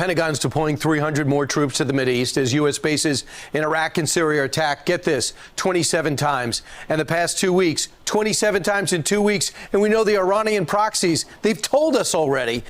Pentagon's deploying 300 more troops to the Mideast as U.S. bases in Iraq and Syria are attacked. Get this, 27 times. And the past 2 weeks, 27 times in 2 weeks. And we know the Iranian proxies, they've told us already.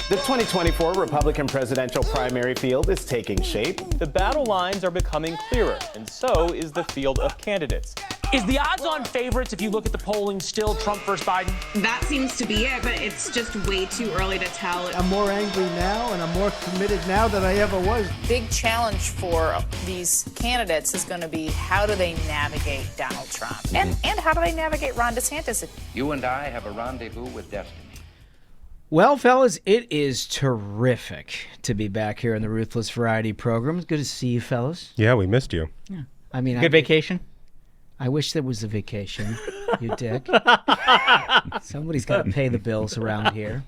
The 2024 Republican presidential primary field is taking shape. The battle lines are becoming clearer, and so is the field of candidates. Is the odds-on favorites, if you look at the polling, still Trump versus Biden? That seems to be it, but it's just way too early to tell. I'm more angry now, and I'm more committed now than I ever was. Big challenge for these candidates is going to be how do they navigate Donald Trump? And how do they navigate Ron DeSantis? You and I have a rendezvous with destiny. Well, fellas, it is terrific to be back here in the Ruthless Variety program. It's good to see you, fellas. Yeah, we missed you. Yeah. I mean, good vacation? I wish there was a vacation, you dick. Somebody's got to pay the bills around here.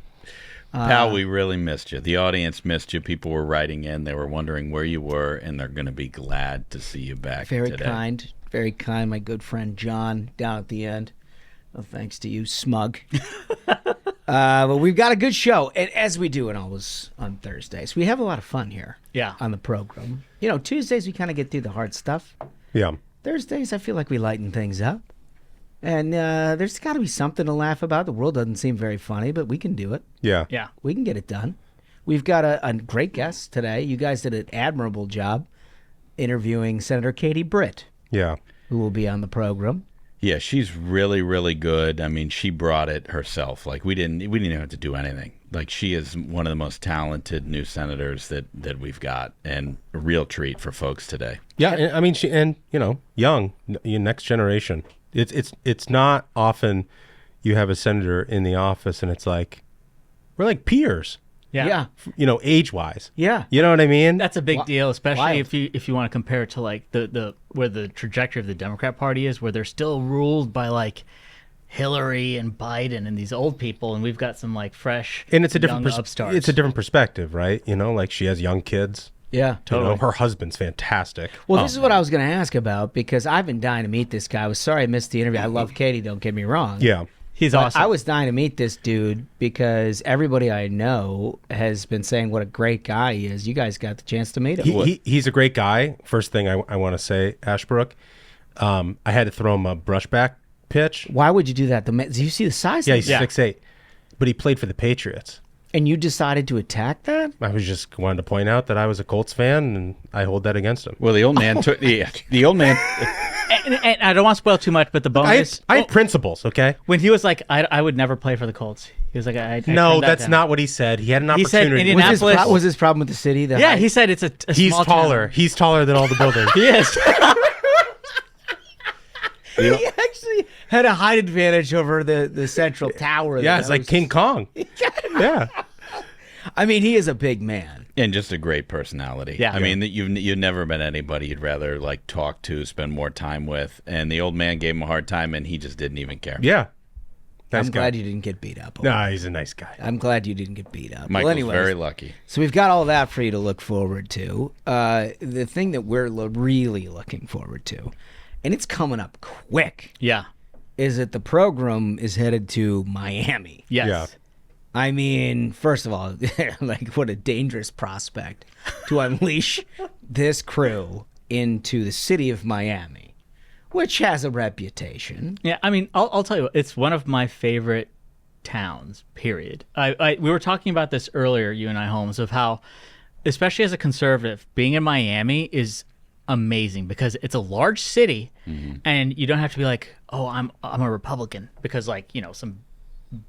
Pal, we really missed you. The audience missed you. People were writing in. They were wondering where you were, and they're going to be glad to see you back Very today. Very kind, my good friend John down at the end. Well, thanks to you, smug. But we've got a good show, and as we do, and always on Thursdays, we have a lot of fun here. Yeah. On the program. You know, Tuesdays we kind of get through the hard stuff. Yeah. Thursdays I feel like we lighten things up, and there's got to be something to laugh about. The world doesn't seem very funny, but we can do it. Yeah. Yeah. We can get it done. We've got a great guest today. You guys did an admirable job interviewing Senator Katie Britt. Yeah. Who will be on the program. Yeah, she's really, really good. I mean, she brought it herself. Like we didn't even have to do anything. Like she is one of the most talented new senators that we've got, and a real treat for folks today. Yeah, I mean, young, next generation. It's not often you have a senator in the office and it's like we're like peers. Yeah. Age-wise. Yeah. You know what I mean? That's a big deal, especially Wild. if you want to compare it to like the where the trajectory of the Democrat Party is, where they're still ruled by like Hillary and Biden and these old people, and we've got some like fresh And it's a different young upstarts. It's a different perspective, right? Like she has young kids. Yeah. Totally. Her husband's fantastic. Well, this is what I was going to ask about, because I've been dying to meet this guy. I was sorry I missed the interview. I love Katie, don't get me wrong. Yeah. He's But awesome. I was dying to meet this dude because everybody I know has been saying what a great guy he is. You guys got the chance to meet him. He's a great guy. First thing I want to say, Ashbrook, I had to throw him a brushback pitch. Why would you do that? Do you see the size Yeah, of he's him? 6'8", but he played for the Patriots. And you decided to attack that? I was just wanted to point out that I was a Colts fan, and I hold that against him. Well, the old man took the old man. and I don't want to spoil too much, but the bonus. I have principles, okay? When he was like, I would never play for the Colts. He was like, I no, turned that that's down. not what he said. He had an He said opportunity. Indianapolis- Was his problem with the city? Yeah, he said it's a He's small taller. town. He's taller than all the buildings. He is. He actually had a height advantage over the central tower. Yeah, it's like King Kong. Yeah. I mean, he is a big man. And just a great personality. Yeah. I mean, you've never met anybody you'd rather like talk to, spend more time with. And the old man gave him a hard time, and he just didn't even care. Yeah. Nice I'm guy. glad you didn't get beat up. Nah, he's a nice guy. I'm glad you didn't get beat up. Michael's well, anyways, very lucky. So we've got all that for you to look forward to. The thing that we're really looking forward to, and it's coming up quick, Yeah. is that the program is headed to Miami. Yes. Yeah. I mean, first of all, like what a dangerous prospect to unleash this crew into the city of Miami, which has a reputation. Yeah, I mean, I'll tell you, it's one of my favorite towns, period. We were talking about this earlier, you and I, Holmes, of how, especially as a conservative, being in Miami is amazing because it's a large city, and you don't have to be like, oh, I'm a Republican because, like, some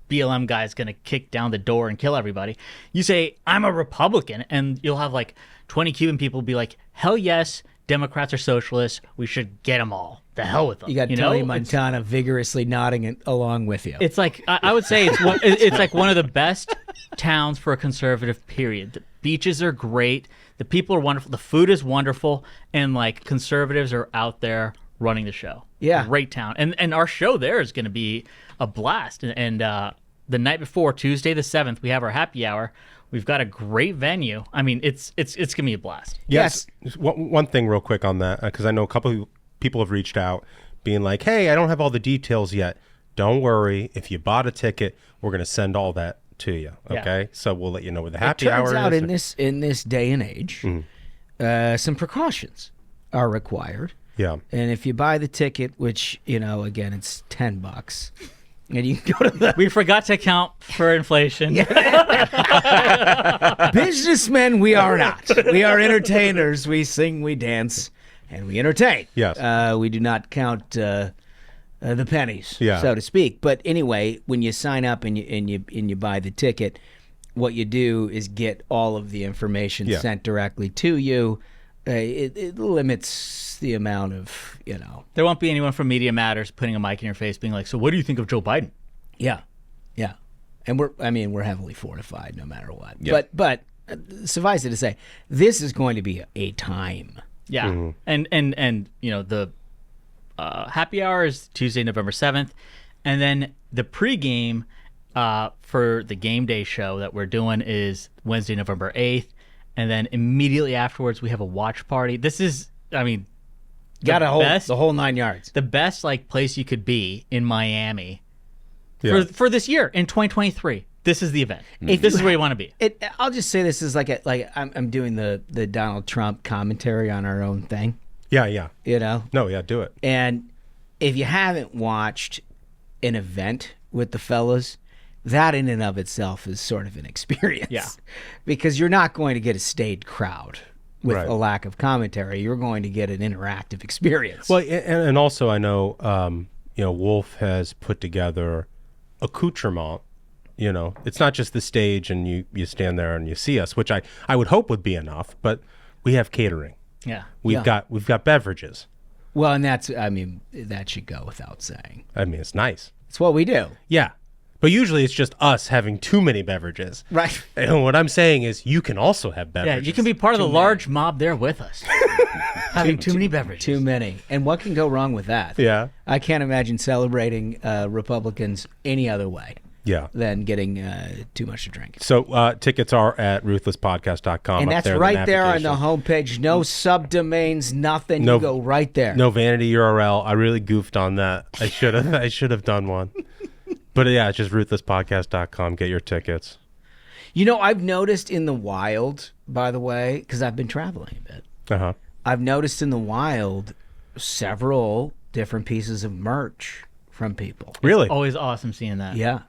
BLM guy is going to kick down the door and kill everybody. You say, I'm a Republican, and you'll have like 20 Cuban people be like, hell yes, Democrats are socialists. We should get them all. The hell with them. You got Tony Montana vigorously nodding it along with you. It's like, I would say it's like one of the best towns for a conservative, period. The beaches are great. The people are wonderful. The food is wonderful. And like conservatives are out there running the show. Yeah. Great town. And our show there is going to be a blast. And the night before, Tuesday the 7th, we have our happy hour. We've got a great venue. I mean, it's going to be a blast. Yes. One thing real quick on that, because I know a couple of people have reached out being like, hey, I don't have all the details yet. Don't worry. If you bought a ticket, we're going to send all that to you. Yeah. Okay, so we'll let you know where the happy It turns hour out is. in this day and age, some precautions are required. Yeah. And if you buy the ticket, which, again, it's $10, and you can go to the We forgot to account for inflation. businessmen, we are not. We are entertainers. We sing, we dance, and we entertain. Yes. We do not count the pennies, Yeah. so to speak. But anyway, when you sign up and you buy the ticket, what you do is get all of the information sent directly to you. It limits the amount of, There won't be anyone from Media Matters putting a mic in your face being like, so what do you think of Joe Biden? Yeah. And we're heavily fortified no matter what. Yep. But suffice it to say, this is going to be a time. Yeah. And the happy hour is Tuesday, November 7th. And then the pregame for the game day show that we're doing is Wednesday, November 8th. And then immediately afterwards, we have a watch party. This is, Got the whole 9 yards. The best place you could be in Miami Yeah. for this year in 2023. This is the event. This is where you want to be. I'll just say this is like I'm doing the Donald Trump commentary on our own thing. Yeah. No, do it. And if you haven't watched an event with the fellas, that in and of itself is sort of an experience. Yeah. Because you're not going to get a staid crowd with Right. a lack of commentary. You're going to get an interactive experience. Well, and also I know, Wolf has put together accoutrement. It's not just the stage and you stand there and you see us, which I would hope would be enough, but we have catering. Yeah. We've got beverages. Well, and that should go without saying. It's nice. It's what we do. Yeah. But usually it's just us having too many beverages. Right. And what I'm saying is you can also have Yeah, beverages. you can be part of the large mob there with us. Having too many beverages. Too many. And what can go wrong with that? Yeah. I can't imagine celebrating Republicans any other way Yeah. than getting too much to drink. So tickets are at ruthlesspodcast.com. And up that's there, right there on the navigation. homepage. No subdomains, nothing. No- You go right there. No vanity URL. I really goofed on that. I should have done one. But yeah, it's just ruthlesspodcast.com. Get your tickets. I've noticed in the wild, by the way, because I've been traveling a bit, Uh-huh. I've noticed in the wild several different pieces of merch from people. Really? Always awesome seeing that. Yeah.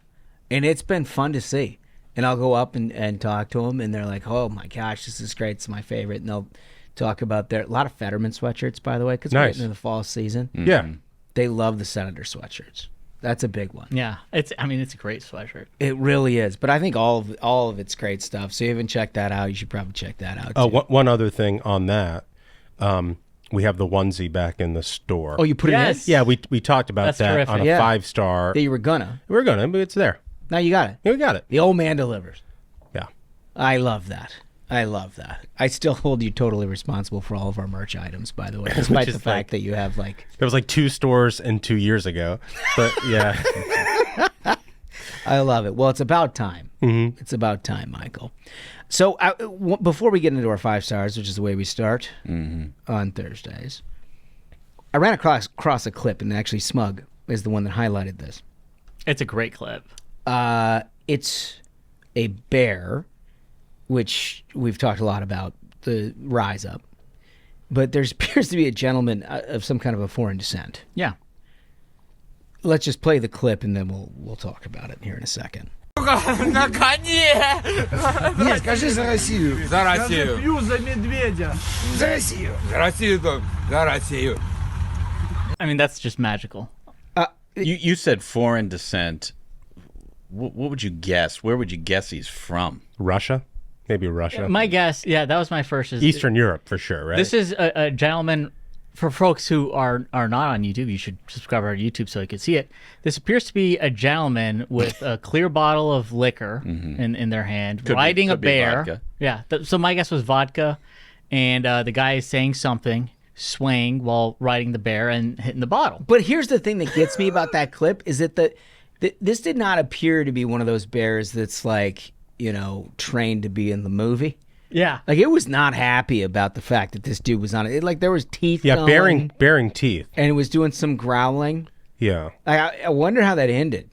And it's been fun to see. And I'll go up and talk to them, and they're like, oh, my gosh, this is great. It's my favorite. And they'll talk about a lot of Fetterman sweatshirts, by the way, because we're Nice. getting into the fall season. Yeah. They love the Senator sweatshirts. That's a big one. Yeah. It's a great sweatshirt. It really is. But I think all of it's great stuff. So if you haven't checked that out, you should probably check that out, Oh, too. one other thing on that. We have the onesie back in the store. Oh, you put Yes. it in? Yeah, we talked about That's that terrific. on a Yeah. 5-star. That you were gonna. We're gonna, but it's there. Now you got it. Yeah, we got it. The old man delivers. Yeah. I love that. I still hold you totally responsible for all of our merch items, by the way, despite the is fact that you have like... There was like 2 stores and 2 years ago. But yeah. I love it. Well, it's about time. Mm-hmm. It's about time, Michael. So before we get into our 5 stars, which is the way we start on Thursdays, I ran across a clip, and actually Smug is the one that highlighted this. It's a great clip. It's a bear, which we've talked a lot about, the rise up. But there appears to be a gentleman of some kind of a foreign descent. Yeah. Let's just play the clip, and then we'll talk about it here in a second. Не, скажи за Россию. За Россию. Я пью за медведя. За Россию. За Россию, за Россию. That's just magical. You said foreign descent. What would you guess? Where would you guess he's from? Russia? Maybe Russia. My guess, that was my first. Eastern Europe for sure, right? This is a gentleman. For folks who are not on YouTube, you should subscribe to our YouTube so you can see it. This appears to be a gentleman with a clear bottle of liquor in their hand, riding a bear. Vodka. Yeah. So my guess was vodka, and the guy is saying something, swaying while riding the bear and hitting the bottle. But here's the thing that gets me about that clip is that this did not appear to be one of those bears that's like, trained to be in the movie. Yeah. Like, it was not happy about the fact that this dude was on it. Like, there was teeth Yeah, going, bearing teeth. and it was doing some growling. Yeah. I wonder how that ended.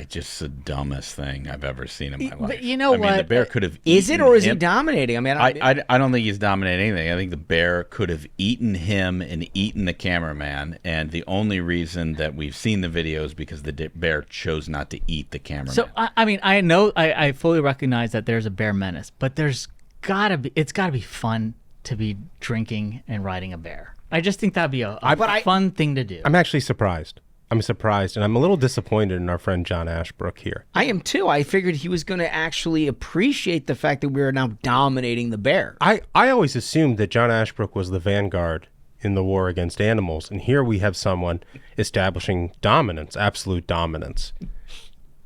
Just the dumbest thing I've ever seen in my life. But you know I what? mean, the bear could have. Is it, or is he dominating? I mean, I don't think he's dominating anything. I think the bear could have eaten him and eaten the cameraman, and the only reason that we've seen the video is because the bear chose not to eat the cameraman. So I mean, I know I fully recognize that there's a bear menace, but it's gotta be fun to be drinking and riding a bear. I just think that'd be a fun thing to do. I'm actually surprised. I'm surprised, and I'm a little disappointed in our friend John Ashbrook here. I am too. I figured he was going to actually appreciate the fact that we are now dominating the bear. I always assumed that John Ashbrook was the vanguard in the war against animals, and here we have someone establishing dominance, absolute dominance.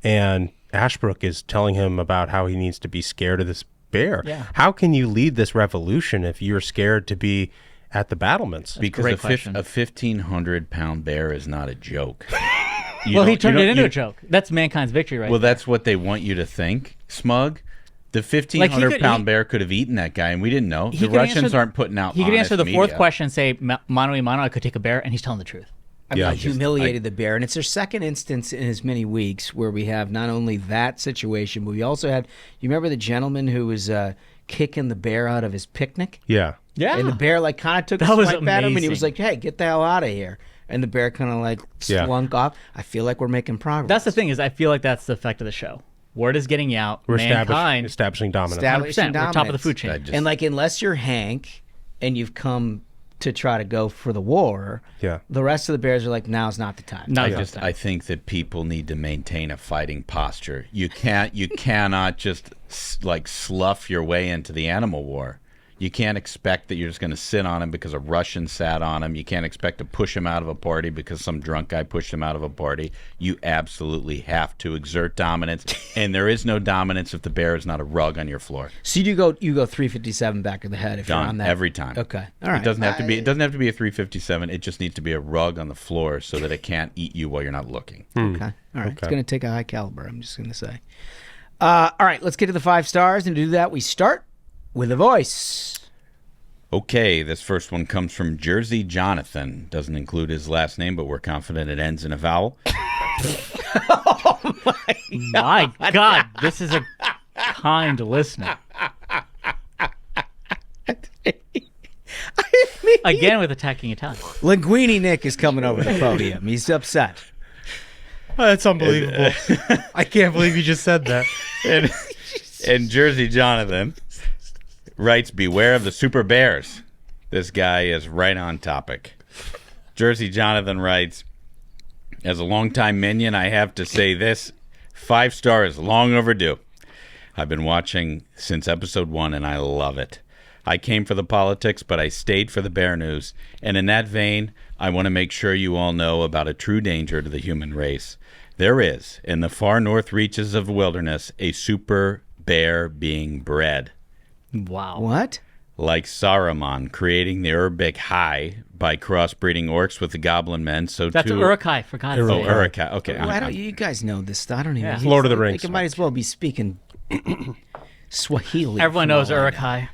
And Ashbrook is telling him about how he needs to be scared of this bear. Yeah. How can you lead this revolution if you're scared to be at the battlements? Because a 1,500-pound bear is not a joke. Well, he turned it into a joke. That's mankind's victory, right? Well, that's what they want you to think, Smug. The 1,500-pound bear could have eaten that guy, and we didn't know. The Russians aren't putting out. He could answer the media. fourth question and say, "Mano a mano, I could take a bear," and he's telling the truth. I mean, humiliated the bear, and it's their second instance in as many weeks where we have not only that situation, but we also had. You remember the gentleman who was kicking the bear out of his picnic? Yeah. Yeah. And the bear like kind of took a swipe at him, and he was like, "Hey, get the hell out of here!" And the bear kind of like slunk off. I feel like we're making progress. That's the thing, is I feel like that's the effect of the show. Word is getting out. We're Mankind establishing dominance. 100%. We're top of the food chain. And like, unless you're Hank and you've come to try to go for the war, the rest of the bears are like, now's not the time. I think that people need to maintain a fighting posture. You cannot just like slough your way into the animal war. You can't expect that you're just going to sit on him because a Russian sat on him. You can't expect to push him out of a party because some drunk guy pushed him out of a party. You absolutely have to exert dominance, and there is no dominance if the bear is not a rug on your floor. So you go 357 back of the head if you're on that every time. Okay, all right. It doesn't have to be. It doesn't have to be a 357. It just needs to be a rug on the floor so that it can't eat you while you're not looking. Okay, all right. It's going to take a high caliber. I'm just going to say. All right, let's get to the 5 stars, and to do that, we start with a voice. Okay, this first one comes from Jersey Jonathan. Doesn't include his last name, but we're confident it ends in a vowel. Oh my God, this is a kind listener. Again with attacking Italian. Linguini Nick is coming over the podium. He's upset. Oh, that's unbelievable. I can't believe you just said that. And Jersey Jonathan writes, "Beware of the super bears." This guy is right on topic. Jersey Jonathan writes, "As a longtime minion, I have to say this: 5 stars, long overdue. I've been watching since episode 1, and I love it. I came for the politics, but I stayed for the bear news. And in that vein, I want to make sure you all know about a true danger to the human race. There is, in the far north reaches of the wilderness, a super bear being bred. Wow. What? Like Saruman creating the Urbic High by crossbreeding orcs with the goblin men, so that's too... Uruk-hai, for God's sake. Oh, Uruk-hai. Okay. Why don't you guys know this stuff? I don't even. Yeah. Lord of the Rings. Like, I might as well be speaking Swahili. Everyone knows Uruk-hai.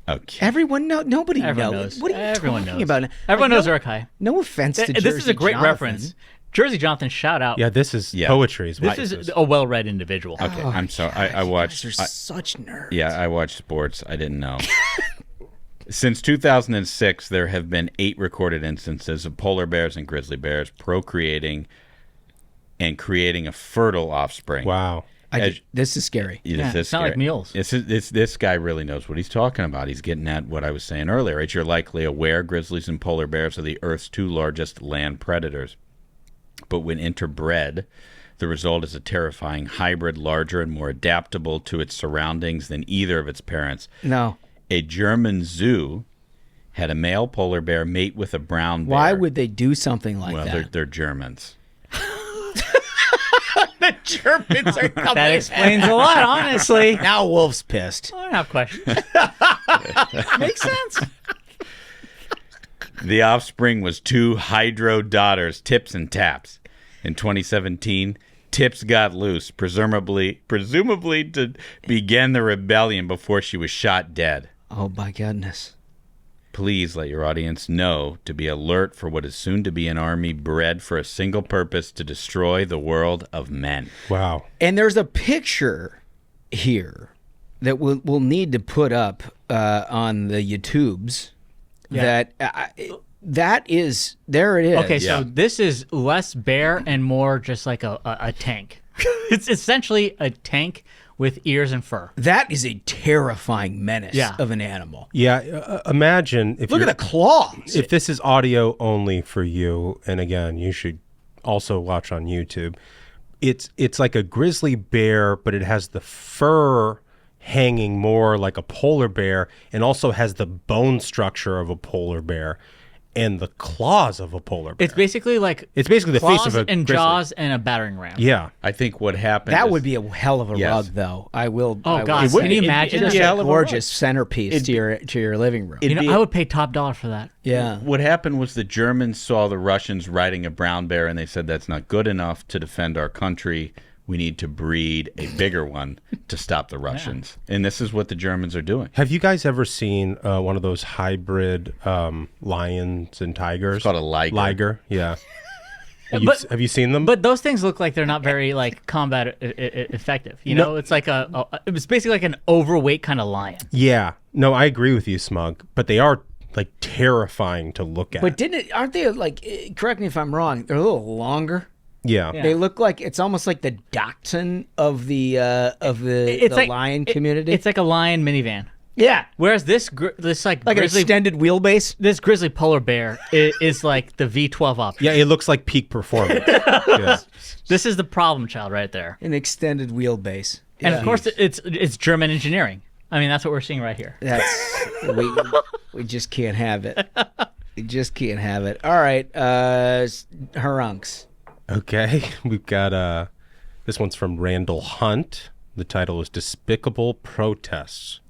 Okay. Everyone knows. Nobody Everyone knows. knows. What are you Everyone talking knows. about? Everyone knows Uruk-hai. No offense to Jersey This is a great Jonathan. reference. Jersey Jonathan, shout out. Yeah, this is poetry. This is a well-read individual. Okay, I'm sorry. I watched. You guys are such nerds. Yeah, I watched sports. I didn't know. Since 2006, there have been 8 recorded instances of polar bears and grizzly bears procreating and creating a fertile offspring. Wow. This is scary. It's not like mules. This guy really knows what he's talking about. He's getting at what I was saying earlier. As you're likely aware, grizzlies and polar bears are the Earth's 2 largest land predators. But when interbred, the result is a terrifying hybrid, larger and more adaptable to its surroundings than either of its parents. No. A German zoo had a male polar bear mate with a brown bear. Why would they do something like that? Well, they're Germans. The Germans are coming. That explains a lot, honestly. Now Wolf's pissed. I don't have questions. Makes sense. The offspring was 2 hydro daughters, Tips and Taps. In 2017, Tips got loose, presumably to begin the rebellion before she was shot dead. Oh my goodness. Please let your audience know to be alert for what is soon to be an army bred for a single purpose, to destroy the world of men. Wow. And there's a picture here that we'll need to put up on the YouTubes. Yeah. That is, there it is. Okay, so this is less bear and more just like a tank. It's essentially a tank with ears and fur. That is a terrifying menace Yeah. of an animal. Yeah, imagine if Look at the claws. If this is audio only for you, and again, you should also watch on YouTube. It's like a grizzly bear, but it has the fur hanging more like a polar bear, and also has the bone structure of a polar bear and the claws of a polar bear. It's basically like the face of claws a and grizzly. jaws and a battering ram. Yeah. I think what happened That is- would be a hell of a Yes. rug, though. I will. Oh, I will God, say. can you imagine? Just It'd be a a hell of a gorgeous centerpiece to your living room. You know, I would pay top dollar for that. Yeah. What happened was the Germans saw the Russians riding a brown bear, and they said, that's not good enough to defend our country. We need to breed a bigger one to stop the Russians. And this is what the Germans are doing. Have you guys ever seen one of those hybrid lions and tigers? It's called a liger. Liger, yeah. But- Have you seen them? But those things look like they're not very like combat effective. You know, it's like it's basically like an overweight kind of lion. Yeah. No, I agree with you, Smug. But they are like terrifying to look at. But aren't they like? Correct me if I'm wrong. They're a little longer. Yeah. They look like it's almost like the Dachshund of the like, lion community. It's like a lion minivan. Yeah. Whereas this like an grizzly, extended wheelbase. this grizzly polar bear is like the V12 option. Yeah, it looks like peak performance. Yeah. This is the problem child right there. An extended wheelbase. And Yeah. of course, it's German engineering. I mean, that's what we're seeing right here. That's we just can't have it. We just can't have it. All right, Harunks. Okay, we've got this one's from Randall Hunt. The title is Despicable Protests.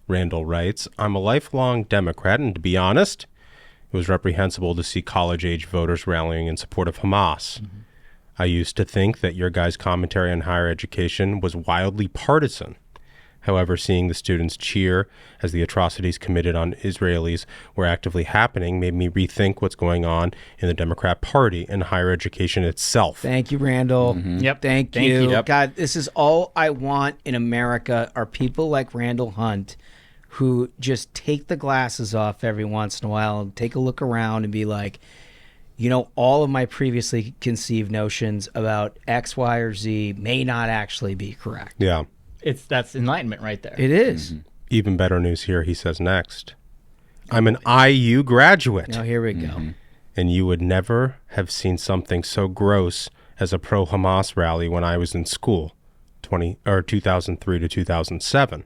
Randall writes, I'm a lifelong Democrat, and to be honest, it was reprehensible to see college-age voters rallying in support of Hamas. Mm-hmm. I used to think that your guys' commentary on higher education was wildly partisan. However, seeing the students cheer as the atrocities committed on Israelis were actively happening made me rethink what's going on in the Democrat Party and higher education itself. Thank you, Randall. Mm-hmm. Yep. Thank you. Yep. God, this is all I want in America are people like Randall Hunt who just take the glasses off every once in a while and take a look around and be like, you know, all of my previously conceived notions about X, Y, or Z may not actually be correct. Yeah. That's enlightenment right there. It is. Mm-hmm. Even better news here, he says next. I'm an IU graduate. Now here we go. Mm-hmm. And you would never have seen something so gross as a pro-Hamas rally when I was in school, 2003 to 2007.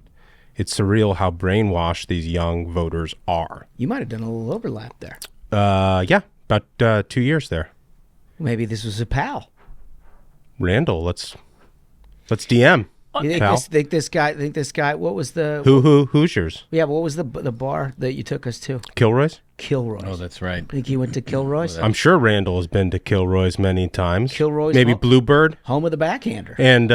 It's surreal how brainwashed these young voters are. You might have done a little overlap there. Yeah, about 2 years there. Maybe this was a pal. Randall, let's DM. You pal. think this guy? What was the Hoosiers? Yeah, what was the bar that you took us to? Kilroy's? Kilroy's. Oh, that's right. I think he went to Kilroy's. I'm sure Randall has been to Kilroy's many times. Kilroy's, maybe Bluebird, home of the backhander, and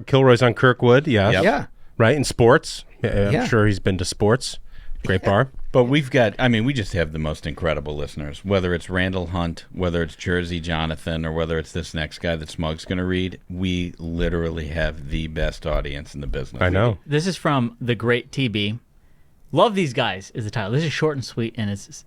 Kilroy's on Kirkwood. Yeah, Yep. Yeah. right. In sports, Yeah. I'm sure he's been to sports. Great bar. But we've got, I mean, we just have the most incredible listeners, whether it's Randall Hunt, whether it's Jersey Jonathan, or whether it's this next guy that Smug's going to read. We literally have the best audience in the business. I know. This is from The Great TB. Love these guys is the title. This is short and sweet, and it's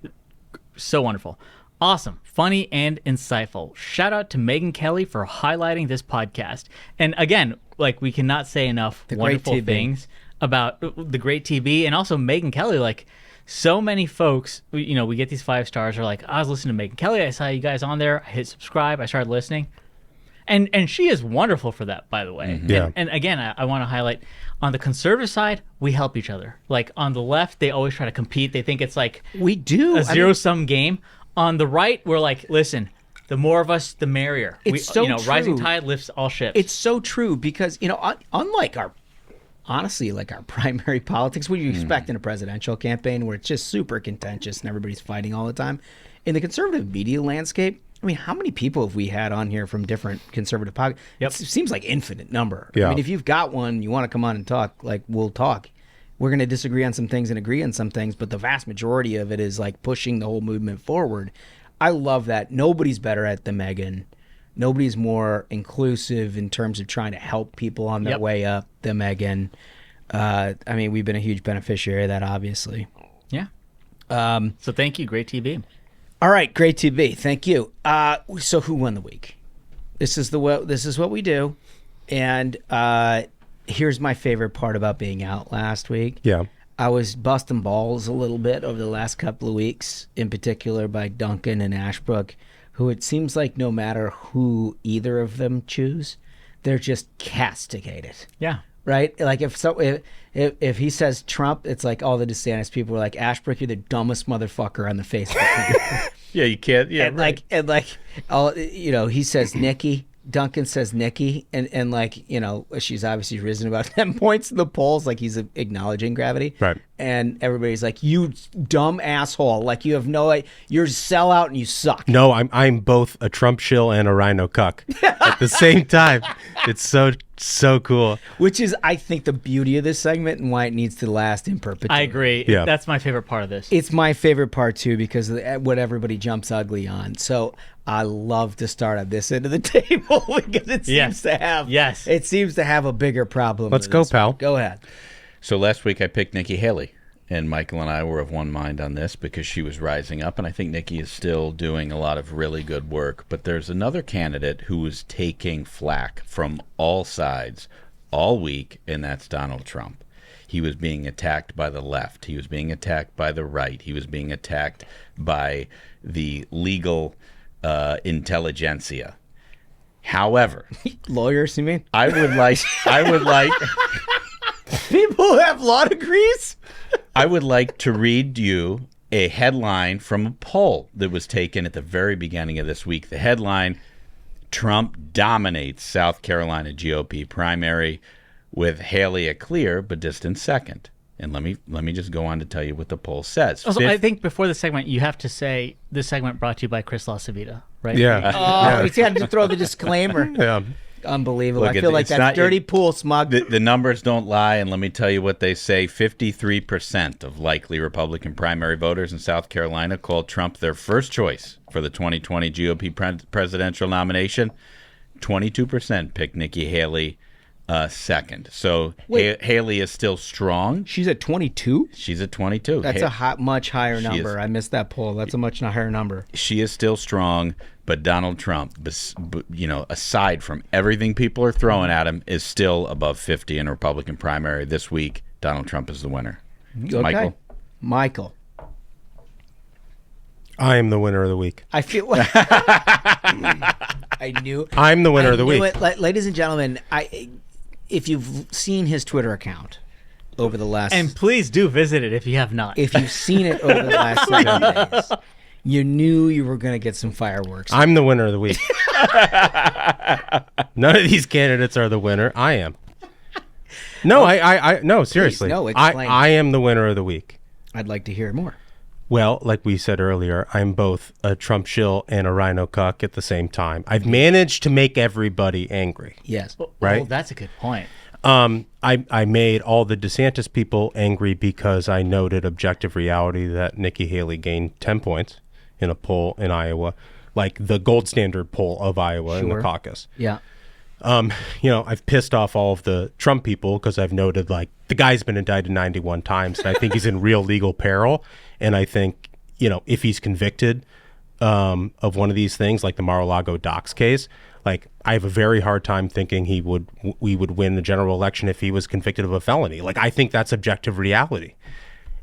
so wonderful. Awesome, funny, and insightful. Shout out to Megyn Kelly for highlighting this podcast. And again, like, we cannot say enough wonderful TB. things about The Great TB, and also Megyn Kelly. Like, so many folks, you know, we get these 5 stars are like, I was listening to Megyn Kelly, I saw you guys on there, I hit subscribe, I started listening. And she is wonderful for that, by the way. Mm-hmm. Yeah. And again, I want to highlight, on the conservative side, we help each other. Like, on the left, they always try to compete. They think it's like we do a zero-sum game. On the right, we're like, listen, the more of us, the merrier. It's so true. Rising tide lifts all ships. It's so true because, you know, unlike our primary politics, what do you expect in a presidential campaign where it's just super contentious and everybody's fighting all the time? In the conservative media landscape, I mean, how many people have we had on here from different conservative pockets? It seems like infinite number. Yeah. I mean, if you've got one, you want to come on and talk, like, we'll talk. We're going to disagree on some things and agree on some things, but the vast majority of it is like pushing the whole movement forward. I love that. Nobody's better at than Megan. Nobody's more inclusive in terms of trying to help people on their way up than Megan. I mean, we've been a huge beneficiary of that, obviously. Yeah. So thank you. Great TV. All right, great TV. Thank you. So who won the week? This is what we do, and here's my favorite part about being out last week. Yeah, I was busting balls a little bit over the last couple of weeks, in particular by Duncan and Ashbrook, who it seems like no matter who either of them choose, they're just castigated. Yeah. Right? Like if he says Trump, it's like all the DeSantis people were like, Ashbrook, you're the dumbest motherfucker on the face of the planet. Yeah, you can't. Yeah, and all, you know, he says Nikki. Duncan says Nikki, and like, you know, she's obviously risen about 10 points in the polls, like he's acknowledging gravity. Right. And everybody's like, you dumb asshole. Like, you have no, you're a sellout and you suck. No, I'm both a Trump shill and a rhino cuck at the same time. It's so cool. Which is, I think, the beauty of this segment and why it needs to last in perpetuity. I agree. Yeah. That's my favorite part of this. It's my favorite part, too, because of what everybody jumps ugly on. So I love to start on this end of the table because it seems to have it seems to have a bigger problem. Let's go, pal. Go ahead. So last week I picked Nikki Haley, and Michael and I were of one mind on this because she was rising up, and I think Nikki is still doing a lot of really good work. But there's another candidate who is taking flack from all sides all week, and that's Donald Trump. He was being attacked by the left. He was being attacked by the right. He was being attacked by the legal intelligentsia. However, lawyers, you mean? I would like people who have law degrees. I would like to read you a headline from a poll that was taken at the very beginning of this week. The headline: Trump dominates South Carolina GOP primary with Haley a clear but distant second. And let me just go on to tell you what the poll says. Also, I think before the segment, you have to say this segment brought to you by Chris LaCivita, right? Yeah. We had to throw the disclaimer. Yeah. Unbelievable. Look, I feel like that's dirty pool smug. The numbers don't lie, and let me tell you what they say. 53% of likely Republican primary voters in South Carolina called Trump their first choice for the 2020 GOP presidential nomination. 22% picked Nikki Haley second. So Haley is still strong. She's at 22? She's at 22. That's a much higher number. I missed that poll. That's a much higher number. She is still strong, but Donald Trump, aside from everything people are throwing at him, is still above 50 in a Republican primary. This week, Donald Trump is the winner. Okay. Michael. I am the winner of the week. I feel like I knew. I'm the winner of the week. Ladies and gentlemen, if you've seen his Twitter account over the last... And please do visit it if you have not. If you've seen it over the last 7 days, you knew you were going to get some fireworks. I'm the winner of the week. None of these candidates are the winner. I am. No, no, seriously. Please, no, explain. I am the winner of the week. I'd like to hear more. Well, like we said earlier, I'm both a Trump shill and a rhino cuck at the same time. I've managed to make everybody angry. Yes. Right? Oh, that's a good point. I made all the DeSantis people angry because I noted objective reality that Nikki Haley gained 10 points in a poll in Iowa, like the gold standard poll of Iowa in the caucus. Yeah. I've pissed off all of the Trump people because I've noted, like, the guy's been indicted 91 times, and I think he's in real legal peril. And I think, if he's convicted of one of these things, like the Mar-a-Lago docs case, like, I have a very hard time thinking we would win the general election if he was convicted of a felony. Like, I think that's objective reality.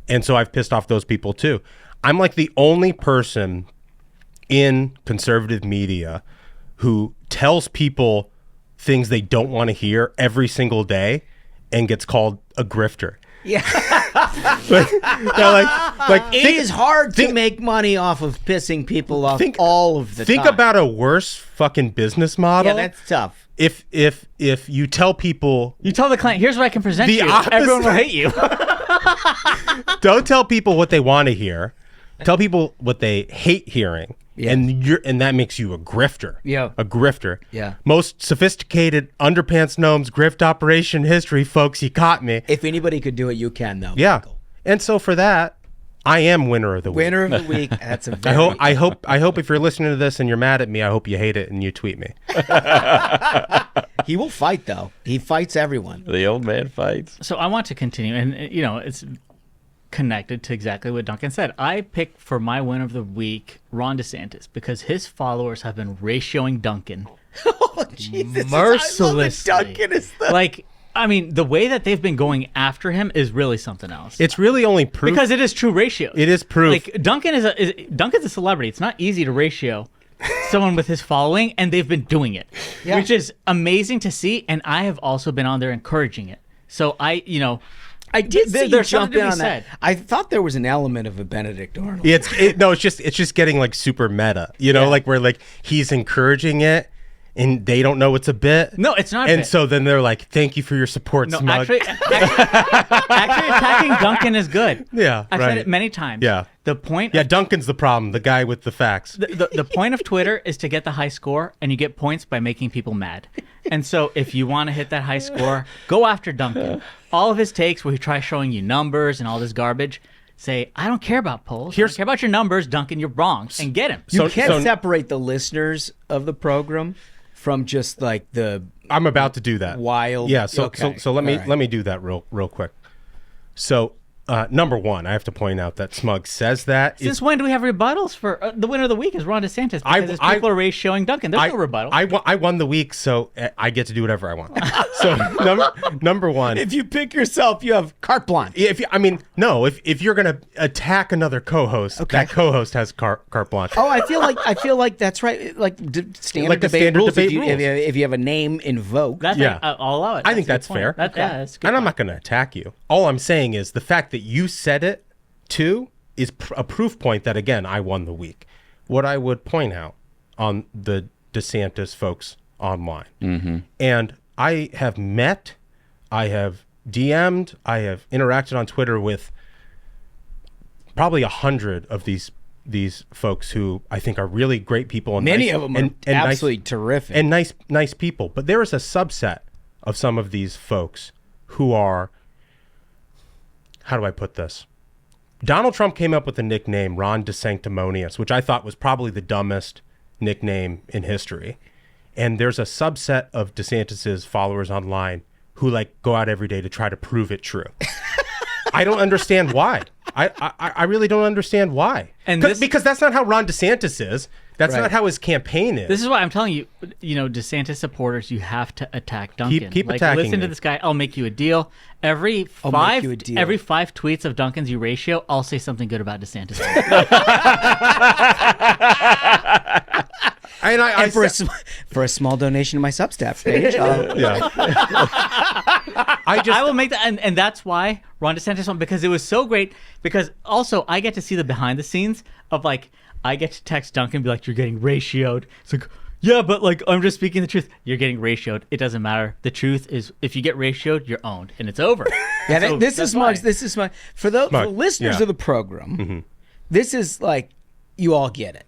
And so I've pissed off those people too. I'm like the only person in conservative media who tells people things they don't want to hear every single day and gets called a grifter. Yeah. It is hard to make money off of pissing people off all of the time. Think about a worse fucking business model. Yeah, that's tough. If you tell people... You tell the client, here's what I can present you. Opposite. Everyone will hate you. Don't tell people what they want to hear. Tell people what they hate hearing, Yes. and that makes you a grifter. Yeah. A grifter. Yeah. Most sophisticated underpants gnomes grift operation history, folks. You caught me. If anybody could do it, you can, though. Yeah. Michael. And so for that, I am winner of the week. Winner of the week. That's a very I hope if you're listening to this and you're mad at me, I hope you hate it and you tweet me. He will fight, though. He fights everyone. The old man fights. So I want to continue, and it's connected to exactly what Duncan said. I picked for my win of the week Ron DeSantis because his followers have been ratioing Duncan Oh, Jesus. mercilessly. I love that Duncan is the... Like, I mean, the way that they've been going after him is really something else. It's really only proof. Because it is true ratio. It is proof. Like Duncan's a celebrity. It's not easy to ratio someone with his following, and they've been doing it, which is amazing to see. And I have also been on there encouraging it. So I did see you there's jump something in to on be that. said. I thought there was an element of a Benedict Arnold. It's just getting like super meta, like where like he's encouraging it and they don't know it's a bit. No, it's not a And bit. so then they're like, thank you for your support, No, Smug. actually attacking Duncan is good. Yeah, I've right. said it many times. Yeah. The point. Yeah, Duncan's the problem, the guy with the facts. The point of Twitter is to get the high score, and you get points by making people mad. And so if you want to hit that high score, go after Duncan. All of his takes where he tries showing you numbers and all this garbage, say, I don't care about polls. I don't care about your numbers, Duncan, you're wrong. And get him. You can't separate the listeners of the program from just like the I'm about to do that. Wild. Yeah, so Okay. let me All right. let me do that real quick. So number one, I have to point out that Smug says that. Since when do we have rebuttals for the winner of the week is Ron DeSantis because his people are showing Duncan. There's no rebuttal. I won the week, so I get to do whatever I want. So number one, If you pick yourself, you have carte blanche. if you're gonna attack another co-host, that co-host has carte blanche. Oh, I feel like that's right. Like standard Like the debate standard rules. debate if, rules. if you have a name invoked, That's Yeah. I'll allow it. I think a good that's point. fair. Yeah, that's a good And I'm point. not going to attack you. All I'm saying is the fact that you said it too is a proof point that, again, I won the week. What I would point out on the DeSantis folks online, and I have met, I have DM'd, I have interacted on Twitter with probably 100 of these folks who I think are really great people. And many nice, of them are and absolutely nice, terrific. and nice people. But there is a subset of some of these folks who are, how do I put this? Donald Trump came up with a nickname, Ron DeSanctimonious, which I thought was probably the dumbest nickname in history. And there's a subset of DeSantis's followers online who like go out every day to try to prove it true. I don't understand why. I really don't understand why. And because that's not how Ron DeSantis is. That's Right. not how his campaign is. This is why I'm telling you, DeSantis supporters, you have to attack Duncan. Keep attacking Listen to me. this guy. I'll make you a deal. Every I'll five make you a deal. every 5 tweets of Duncan's you ratio, I'll say something good about DeSantis. And for a small donation to my Substack page, I will make that, and that's why Ron DeSantis won, because it was so great. Because also I get to see the behind the scenes of like I get to text Duncan and be like, "You're getting ratioed." It's like, yeah, but like I'm just speaking the truth. You're getting ratioed. It doesn't matter. The truth is, if you get ratioed, you're owned, and it's over. yeah, So this that's is why. Smug's. This is Smug. For the listeners yeah. of the program, this is like you all get it.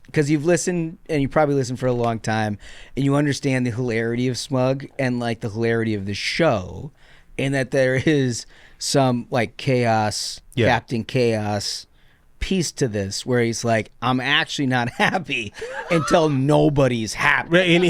Because you've listened, and you probably listened for a long time, and you understand the hilarity of Smug and like the hilarity of the show, and that there is some like chaos, Captain Chaos piece to this, where he's like, "I'm actually not happy until nobody's happy." Right, and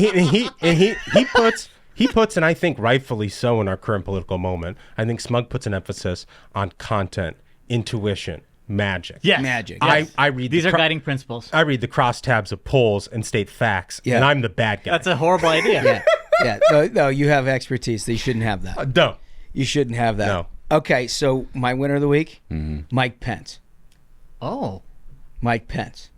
he puts, and I think rightfully so in our current political moment, I think Smug puts an emphasis on content, intuition, magic. Yes. Magic. I read These are guiding principles. I read the crosstabs of polls and state facts, and I'm the bad guy. That's a horrible idea. No, you have expertise. So you shouldn't have that. No. You shouldn't have that. No. Okay, so my winner of the week, Mike Pence. Oh. Mike Pence.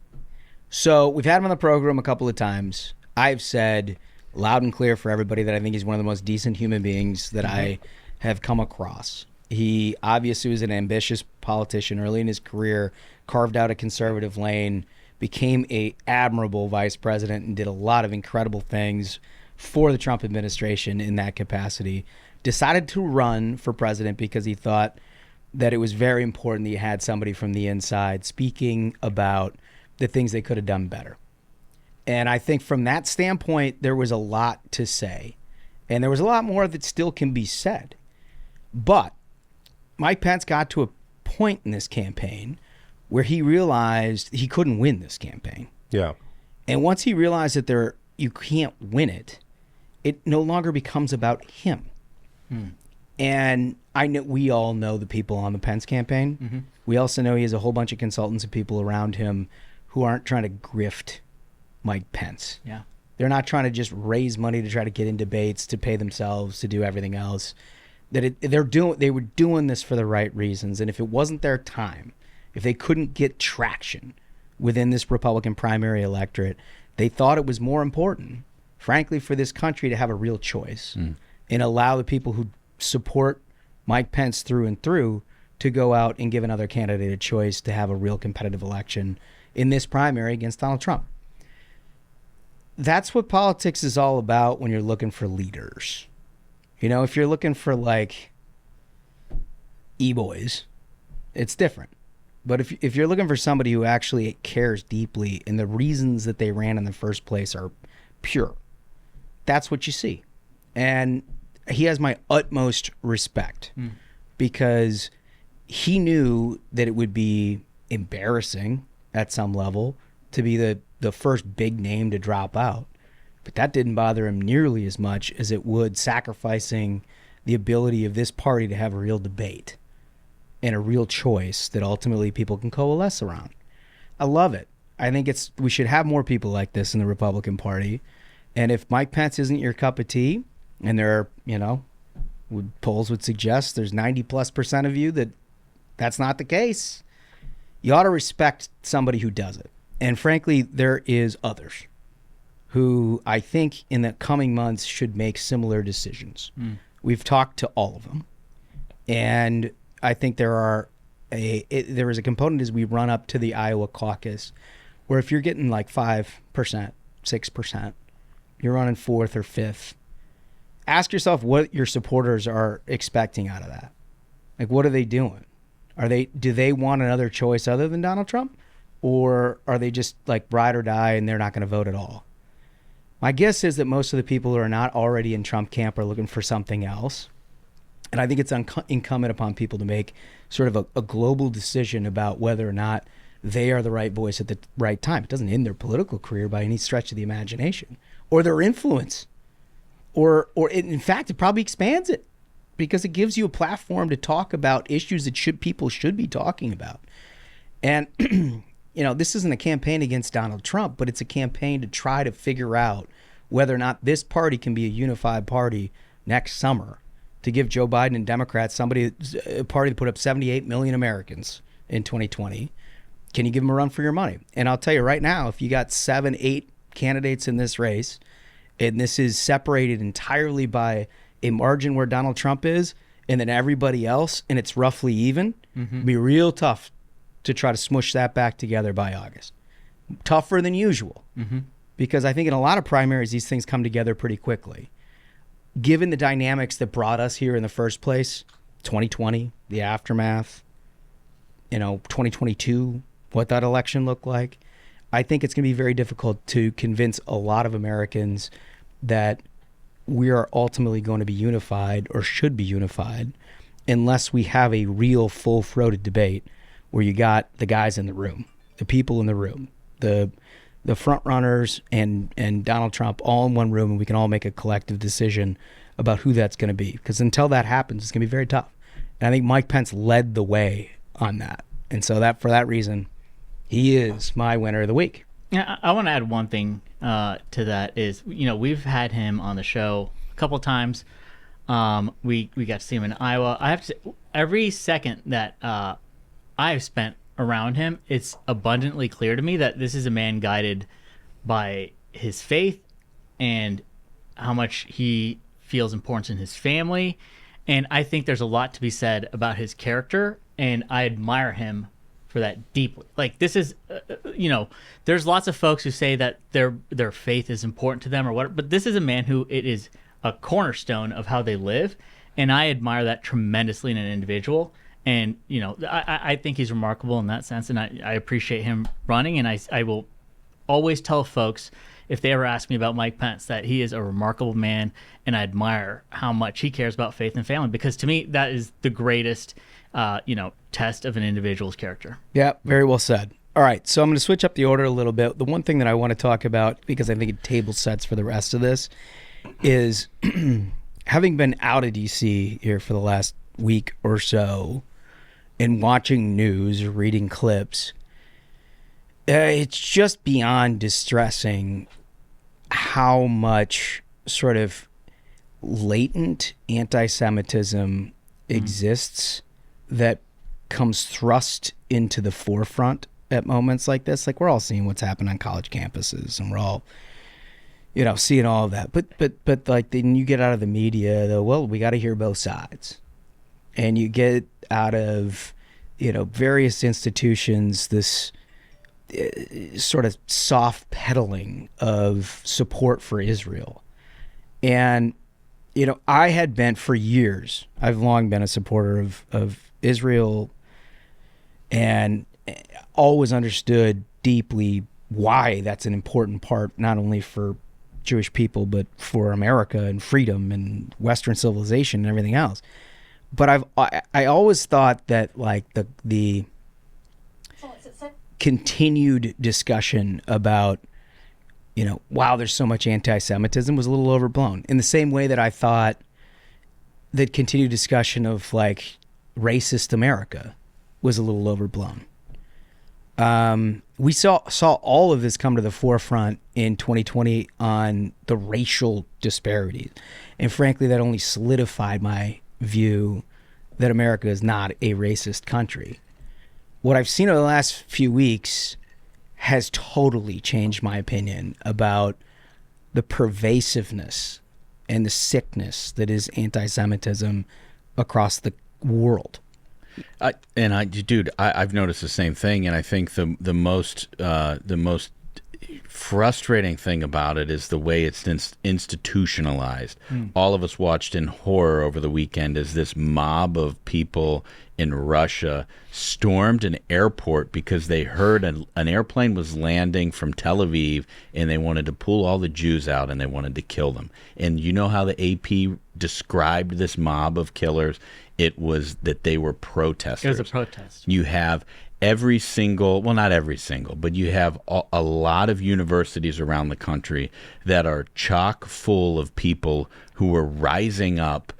So we've had him on the program a couple of times. I've said loud and clear for everybody that I think he's one of the most decent human beings that I have come across. He obviously was an ambitious politician early in his career, carved out a conservative lane, became a admirable vice president, and did a lot of incredible things for the Trump administration in that capacity. Decided to run for president because he thought that it was very important that you had somebody from the inside speaking about the things they could have done better. And I think from that standpoint, there was a lot to say. And there was a lot more that still can be said. But Mike Pence got to a point in this campaign where he realized he couldn't win this campaign. Yeah. And once he realized that you can't win it, it no longer becomes about him. And I know we all know the people on the Pence campaign. Mm-hmm. We also know he has a whole bunch of consultants and people around him who aren't trying to grift Mike Pence. Yeah. They're not trying to just raise money to try to get in debates, to pay themselves, to do everything else. They were doing this for the right reasons. And if it wasn't their time, if they couldn't get traction within this Republican primary electorate, they thought it was more important, frankly, for this country to have a real choice and allow the people who support Mike Pence through and through to go out and give another candidate a choice to have a real competitive election in this primary against Donald Trump. That's what politics is all about when you're looking for leaders. You know, if you're looking for like e-boys, it's different. But if you're looking for somebody who actually cares deeply and the reasons that they ran in the first place are pure, that's what you see. And he has my utmost respect because he knew that it would be embarrassing at some level to be the first big name to drop out. But that didn't bother him nearly as much as it would sacrificing the ability of this party to have a real debate and a real choice that ultimately people can coalesce around. I love it. I think we should have more people like this in the Republican Party. And if Mike Pence isn't your cup of tea, and there are, polls would suggest there's 90+% of you that's not the case, you ought to respect somebody who does it. And frankly, there is others who I think in the coming months should make similar decisions. We've talked to all of them. And I think there is a component as we run up to the Iowa caucus where if you're getting like 5%, 6%, you're running fourth or fifth, ask yourself what your supporters are expecting out of that. Like, what are they doing? Do they want another choice other than Donald Trump? Or are they just like ride or die and they're not going to vote at all? My guess is that most of the people who are not already in Trump camp are looking for something else. And I think it's incumbent upon people to make sort of a global decision about whether or not they are the right voice at the right time. It doesn't end their political career by any stretch of the imagination or their influence. Or in fact, it probably expands it because it gives you a platform to talk about issues that people should be talking about. And, this isn't a campaign against Donald Trump, but it's a campaign to try to figure out whether or not this party can be a unified party next summer to give Joe Biden and Democrats a party that put up 78 million Americans in 2020. Can you give them a run for your money? And I'll tell you right now, if you got 7, 8 candidates in this race, and this is separated entirely by a margin where Donald Trump is, and then everybody else, and it's roughly even, it'd be real tough to try to smush that back together by August. Tougher than usual, because I think in a lot of primaries, these things come together pretty quickly. Given the dynamics that brought us here in the first place, 2020, the aftermath, 2022, what that election looked like, I think it's going to be very difficult to convince a lot of Americans that we are ultimately going to be unified or should be unified unless we have a real full-throated debate where you got the guys in the room, the people in the room, the front runners and Donald Trump all in one room, and we can all make a collective decision about who that's going to be. Because until that happens, it's going to be very tough. And I think Mike Pence led the way on that. And so for that reason, he is my winner of the week. Yeah, I want to add one thing to that is, we've had him on the show a couple of times. We got to see him in Iowa. I have to say, every second that I've spent around him, it's abundantly clear to me that this is a man guided by his faith and how much he feels importance in his family. And I think there's a lot to be said about his character, and I admire him for that deeply. Like, this is, there's lots of folks who say that their faith is important to them or whatever, but this is a man who it is a cornerstone of how they live, and I admire that tremendously in an individual. And, you know, I think he's remarkable in that sense, and I appreciate him running, and I will always tell folks, if they ever ask me about Mike Pence, that he is a remarkable man, and I admire how much he cares about faith and family, because to me, that is the greatest, test of an individual's character. Yeah, very well said. All right, so I'm going to switch up the order a little bit. The one thing that I want to talk about, because I think it table sets for the rest of this, is having been out of D.C. here for the last week or so and watching news or reading clips, it's just beyond distressing how much sort of latent anti-Semitism exists that comes thrust into the forefront at moments like this. Like, we're all seeing what's happened on college campuses, and we're all, seeing all of that. But like, then you get out of the media, though, well, we got to hear both sides. And you get out of, various institutions this sort of soft peddling of support for Israel. And, I had been for years, I've long been a supporter of Israel, and always understood deeply why that's an important part, not only for Jewish people, but for America and freedom and Western civilization and everything else. But I always thought that, like, the continued discussion about, wow, there's so much anti-Semitism was a little overblown, in the same way that I thought that continued discussion of, like, racist America was a little overblown. We saw all of this come to the forefront in 2020 on the racial disparities. And frankly, that only solidified my view that America is not a racist country. What I've seen over the last few weeks has totally changed my opinion about the pervasiveness and the sickness that is anti-Semitism across the world. I've noticed the same thing, and I think the most frustrating thing about it is the way it's institutionalized. All of us watched in horror over the weekend as this mob of people in Russia stormed an airport because they heard an airplane was landing from Tel Aviv, and they wanted to pull all the Jews out, and they wanted to kill them. And you know how the AP described this mob of killers? It was that they were protesters. It was a protest. You have every single, well, not every single, but you have a lot of universities around the country that are chock full of people who are rising up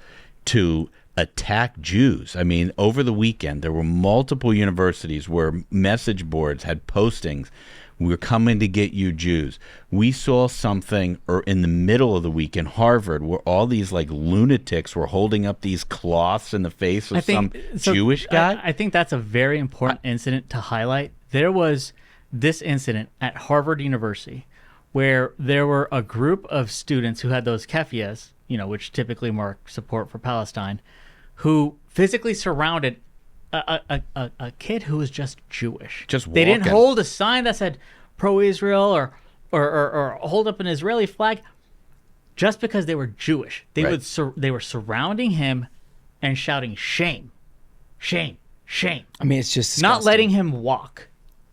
to attack Jews. I mean, over the weekend, there were multiple universities where message boards had postings, "We're coming to get you Jews." We saw something in the middle of the week in Harvard where all these like lunatics were holding up these cloths in the face of some Jewish guy. I think that's a very important incident to highlight. There was this incident at Harvard University where there were a group of students who had those keffiyehs, which typically mark support for Palestine, who physically surrounded a kid who was just Jewish. They didn't hold a sign that said pro-Israel or hold up an Israeli flag just because they were Jewish. They were surrounding him and shouting, "Shame, shame, shame." I mean, it's just disgusting. Not letting him walk.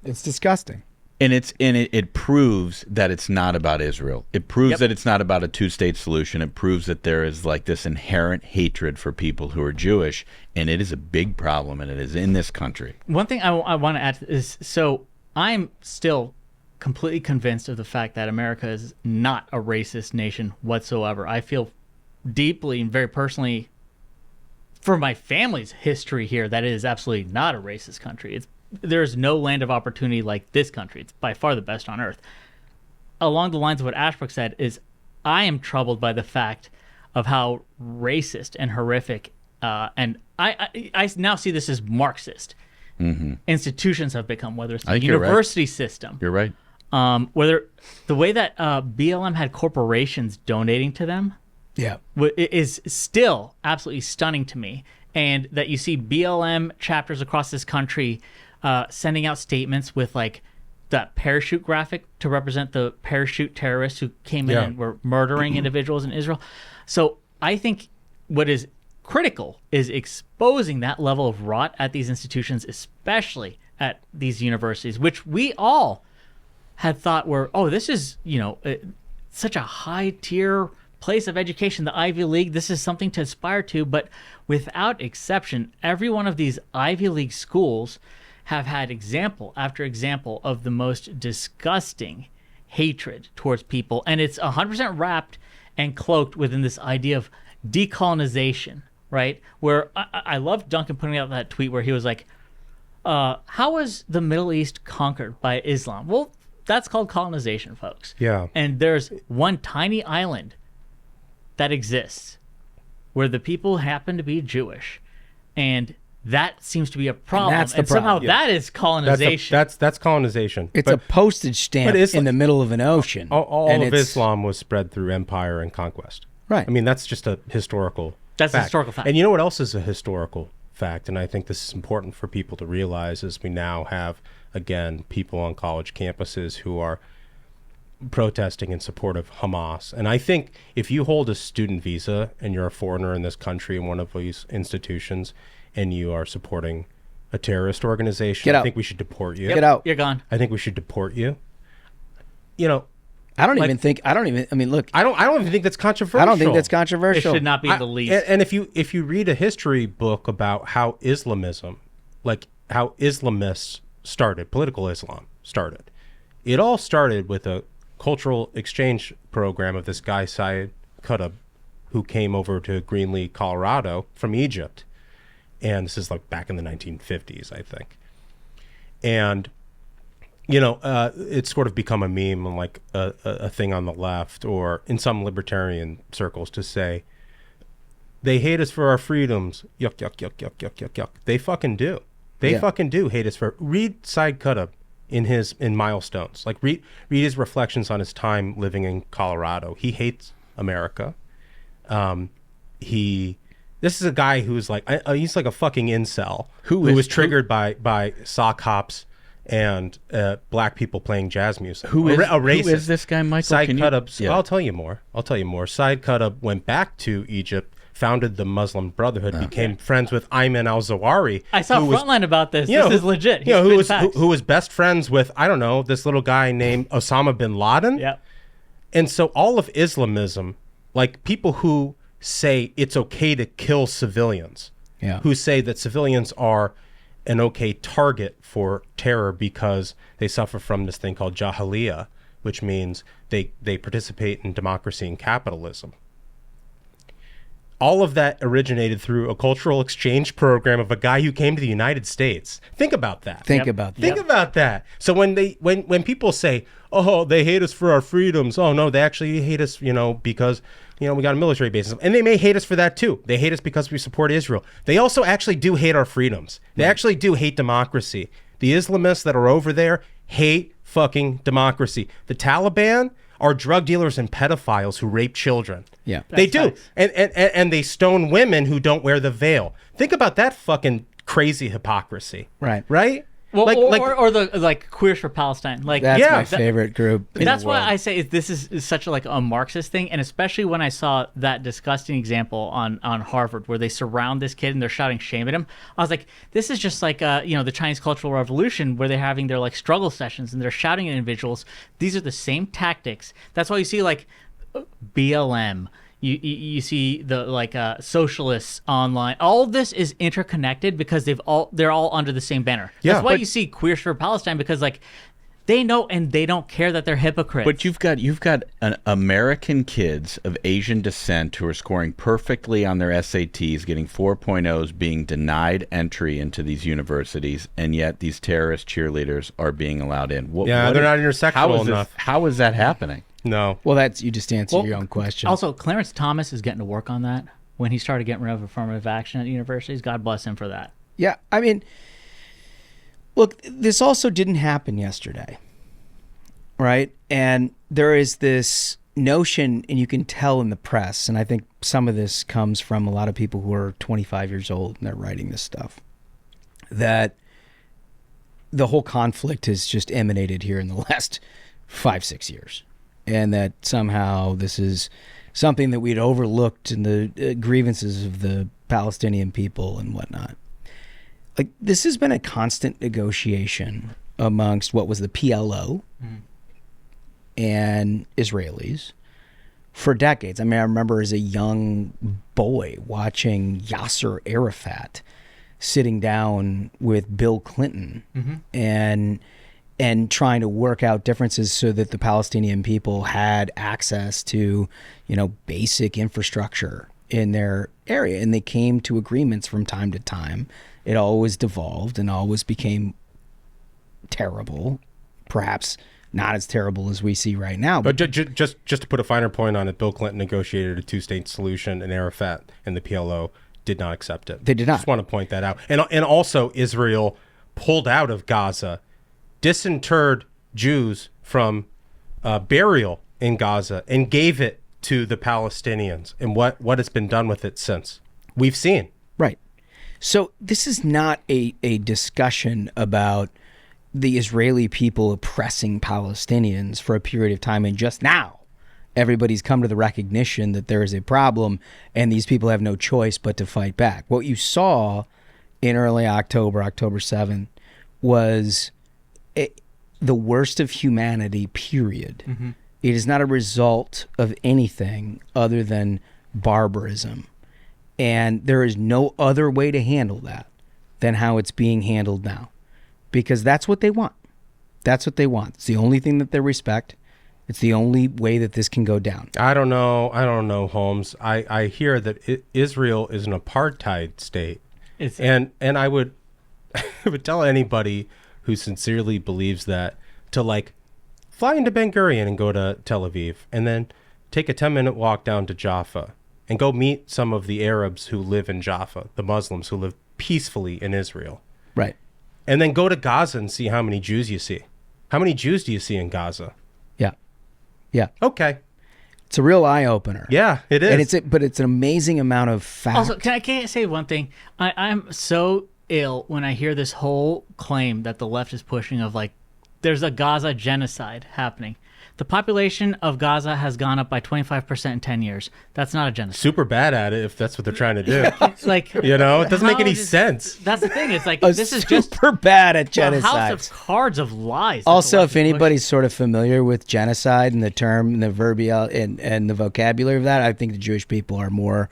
It's disgusting. And it proves that it's not about Israel. It proves that it's not about a two-state solution. It proves that there is like this inherent hatred for people who are Jewish, and it is a big problem, and it is in this country. One thing I want to add is, so I'm still completely convinced of the fact that America is not a racist nation whatsoever. I feel deeply and very personally, for my family's history here, that it is absolutely not a racist country. There's no land of opportunity like this country. It's by far the best on earth. Along the lines of what Ashbrook said, is I am troubled by the fact of how racist and horrific, and I now see this as Marxist. Institutions have become, whether it's the university system. You're right. Whether the way that BLM had corporations donating to them is still absolutely stunning to me. And that you see BLM chapters across this country sending out statements with like that parachute graphic to represent the parachute terrorists who came in and were murdering individuals in Israel. So I think what is critical is exposing that level of rot at these institutions, especially at these universities, which we all had thought were, oh, this is, such a high tier place of education, the Ivy League. This is something to aspire to. But without exception, every one of these Ivy League schools have had example after example of the most disgusting hatred towards people. And it's 100% wrapped and cloaked within this idea of decolonization, right? Where I love Duncan putting out that tweet where he was like, how was the Middle East conquered by Islam? Well, that's called colonization, folks. Yeah. And there's one tiny island that exists where the people happen to be Jewish. And that seems to be a problem. And that's the and somehow problem. that is colonization. That's colonization. It's a postage stamp in the middle of an ocean. All of Islam was spread through empire and conquest. Right. I mean, that's just a historical That's fact. a historical fact. And you know what else is a historical fact? And I think this is important for people to realize as we now have, again, people on college campuses who are protesting in support of Hamas. And I think if you hold a student visa and you're a foreigner in this country in one of these institutions and you are supporting a terrorist organization, I think we should deport you. Get out. You're gone. I think we should deport you. I don't even think look, I don't even think that's controversial. I don't think that's controversial. It should not be the least. And if you read a history book about how Islamism, like how Islamists started, political Islam started, it all started with a cultural exchange program of this guy Syed Qutb, who came over to Greenlee, Colorado from Egypt. And this is like back in the 1950s, I think. And it's sort of become a meme and like a thing on the left or in some libertarian circles to say, they hate us for our freedoms. Yuck, yuck, yuck, yuck, yuck, yuck, yuck. They fucking do. They fucking do hate us for. Read Syed Qutb in Milestones. Like read his reflections on his time living in Colorado. He hates America. This is a guy who's like he's like a fucking incel who was triggered by sock hops and black people playing jazz music. Who is racist? Who is this guy, Michael? Syed Qutb. I'll tell you more. Syed Qutb went back to Egypt, founded the Muslim Brotherhood, became friends with Ayman al-Zawahiri. I saw Frontline about this. This is legit. Who was best friends with, I don't know, this little guy named Osama bin Laden. Yeah. And so all of Islamism, like people who say it's okay to kill civilians, who say that civilians are an okay target for terror because they suffer from this thing called jahiliyyah, which means they participate in democracy and capitalism. All of that originated through a cultural exchange program of a guy who came to the United States. Think about that. Think about that. So when people say, "Oh, they hate us for our freedoms," oh no, they actually hate us, because we got a military base, and they may hate us for that too. They hate us because we support Israel. They also actually do hate our freedoms. They actually do hate democracy. The Islamists that are over there hate fucking democracy. The Taliban are drug dealers and pedophiles who rape children. Yeah. They do. And they stone women who don't wear the veil. Think about that fucking crazy hypocrisy. Right. Right? Well, or the Queers for Palestine. Like that's my favorite group. That's why I say this is such a Marxist thing, and especially when I saw that disgusting example on Harvard where they surround this kid and they're shouting shame at him. I was like, this is just like the Chinese Cultural Revolution where they're having their like struggle sessions and they're shouting at individuals. These are the same tactics. That's why you see like BLM. You see the socialists online. All of this is interconnected because they're all under the same banner. That's why you see Queers for Palestine, because they know and they don't care that they're hypocrites. But you've got an American kids of Asian descent who are scoring perfectly on their SATs, getting 4.0s, being denied entry into these universities, and yet these terrorist cheerleaders are being allowed in. They're not intersectional enough. How is that happening? No. Well, you just answered your own question. Also, Clarence Thomas is getting to work on that when he started getting rid of affirmative action at universities. God bless him for that. Yeah, I mean, look, this also didn't happen yesterday, right? And there is this notion, and you can tell in the press, and I think some of this comes from a lot of people who are 25 years old and they're writing this stuff, that the whole conflict has just emanated here in the last 5-6 years. And that somehow this is something that we'd overlooked in the grievances of the Palestinian people and whatnot. Like, this has been a constant negotiation amongst what was the PLO and Israelis for decades. I mean, I remember as a young boy watching Yasser Arafat sitting down with Bill Clinton and trying to work out differences so that the Palestinian people had access to, basic infrastructure in their area. And they came to agreements from time to time. It always devolved and always became terrible, perhaps not as terrible as we see right now. But just to put a finer point on it, Bill Clinton negotiated a two-state solution, and Arafat and the PLO did not accept it. They did not. Just want to point that out. And also Israel pulled out of Gaza, disinterred Jews from burial in Gaza, and gave it to the Palestinians. And what has been done with it since? We've seen. Right. So this is not a discussion about the Israeli people oppressing Palestinians for a period of time, and just now everybody's come to the recognition that there is a problem and these people have no choice but to fight back. What you saw in early October 7th, was the worst of humanity, period. It is not a result of anything other than barbarism. And there is no other way to handle that than how it's being handled now. Because that's what they want. That's what they want. It's the only thing that they respect. It's the only way that this can go down. I don't know, Holmes. I hear that Israel is an apartheid state. And I would I would tell anybody who sincerely believes that to fly into Ben Gurion and go to Tel Aviv, and then take a 10-minute walk down to Jaffa and go meet some of the Arabs who live in Jaffa, the Muslims who live peacefully in Israel. Right. And then go to Gaza and see how many Jews you see. How many Jews do you see in Gaza? Yeah. Yeah. Okay. It's a real eye opener. Yeah, it is. And but it's an amazing amount of fact. Also, can I say one thing? I'm so ill when I hear this whole claim that the left is pushing of there's a Gaza genocide happening. The population of Gaza has gone up by 25% in 10 years. That's not a genocide. Super bad at it if that's what they're trying to do. It's it doesn't make any sense. That's the thing. It's this is just super bad at genocide. A house of cards of lies. Also, if anybody's sort of familiar with genocide and the term and the verbiage and the vocabulary of that, I think the Jewish people are more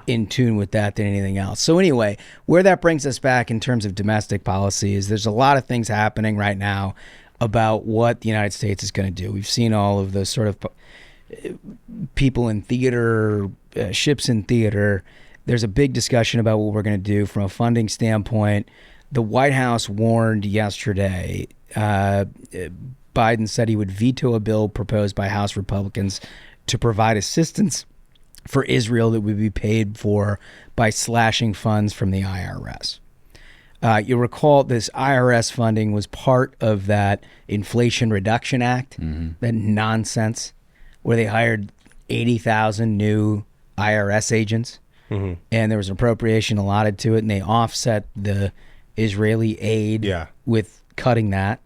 in tune with that than anything else. So anyway, where that brings us back in terms of domestic policy is there's a lot of things happening right now about what the United States is going to do. We've seen all of those sort of people in theater, ships in theater. There's a big discussion about what we're going to do from a funding standpoint. The White House warned yesterday, Biden said he would veto a bill proposed by House Republicans to provide assistance for Israel that would be paid for by slashing funds from the IRS. You'll recall this IRS funding was part of that Inflation Reduction Act, that nonsense, where they hired 80,000 new IRS agents, and there was an appropriation allotted to it, and they offset the Israeli aid with cutting that.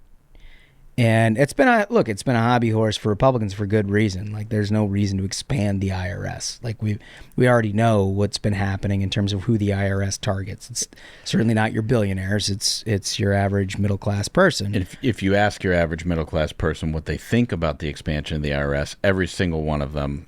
And it's been a hobby horse for Republicans for good reason. There's no reason to expand the IRS. We already know what's been happening in terms of who the IRS targets. It's certainly not your billionaires. It's your average middle class person. And if you ask your average middle class person what they think about the expansion of the IRS, every single one of them,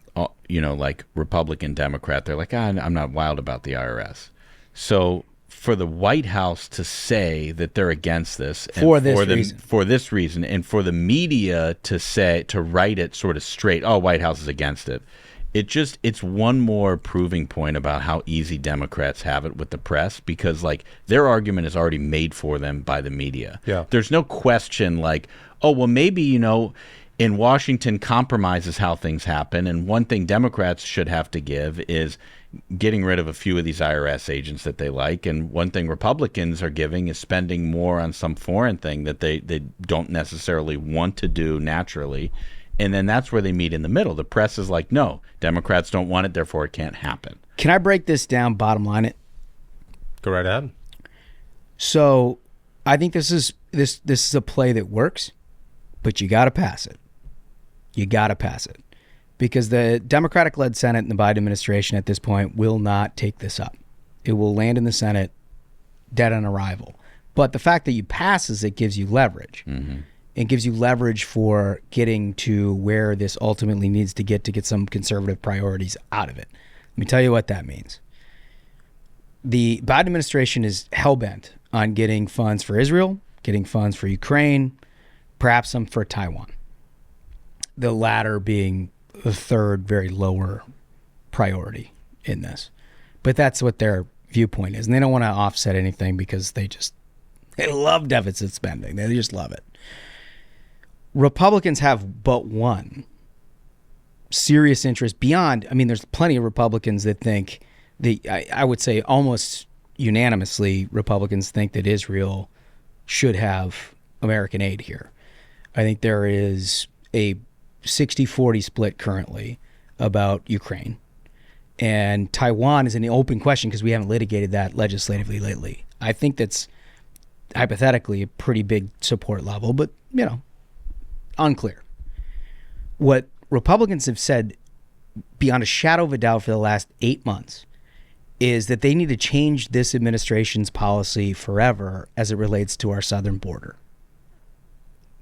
Republican, Democrat, they're like, I'm not wild about the IRS. So for the White House to say that they're against this for this reason, and for the media to write it sort of straight, White House is against it. It's one more proving point about how easy Democrats have it with the press, because their argument is already made for them by the media. Yeah. There's no question maybe, in Washington, compromise is how things happen. And one thing Democrats should have to give is getting rid of a few of these IRS agents that they like. And one thing Republicans are giving is spending more on some foreign thing that they don't necessarily want to do naturally. And then that's where they meet in the middle. The press is like, no, Democrats don't want it, therefore it can't happen. Can I break this down, bottom line it? Go right ahead. So I think this is a play that works, but you got to pass it. You got to pass it. because the Democratic-led Senate and the Biden administration at this point will not take this up. It will land in the Senate dead on arrival. But the fact that you pass is it gives you leverage. It gives you leverage for getting to where this ultimately needs to get some conservative priorities out of it. Let me tell you what that means. The Biden administration is hell-bent on getting funds for Israel, getting funds for Ukraine, perhaps some for Taiwan. The latter being the third very lower priority in this. But that's what their viewpoint is. And they don't want to offset anything because they love deficit spending. They just love it. Republicans have but one serious interest beyond, I mean, there's plenty of Republicans that think, I would say almost unanimously, Republicans think that Israel should have American aid here. I think there is a 60-40 split currently about Ukraine. And Taiwan is an open question because we haven't litigated that legislatively lately. I think that's hypothetically a pretty big support level, but, unclear. What Republicans have said beyond a shadow of a doubt for the last 8 months is that they need to change this administration's policy forever as it relates to our southern border.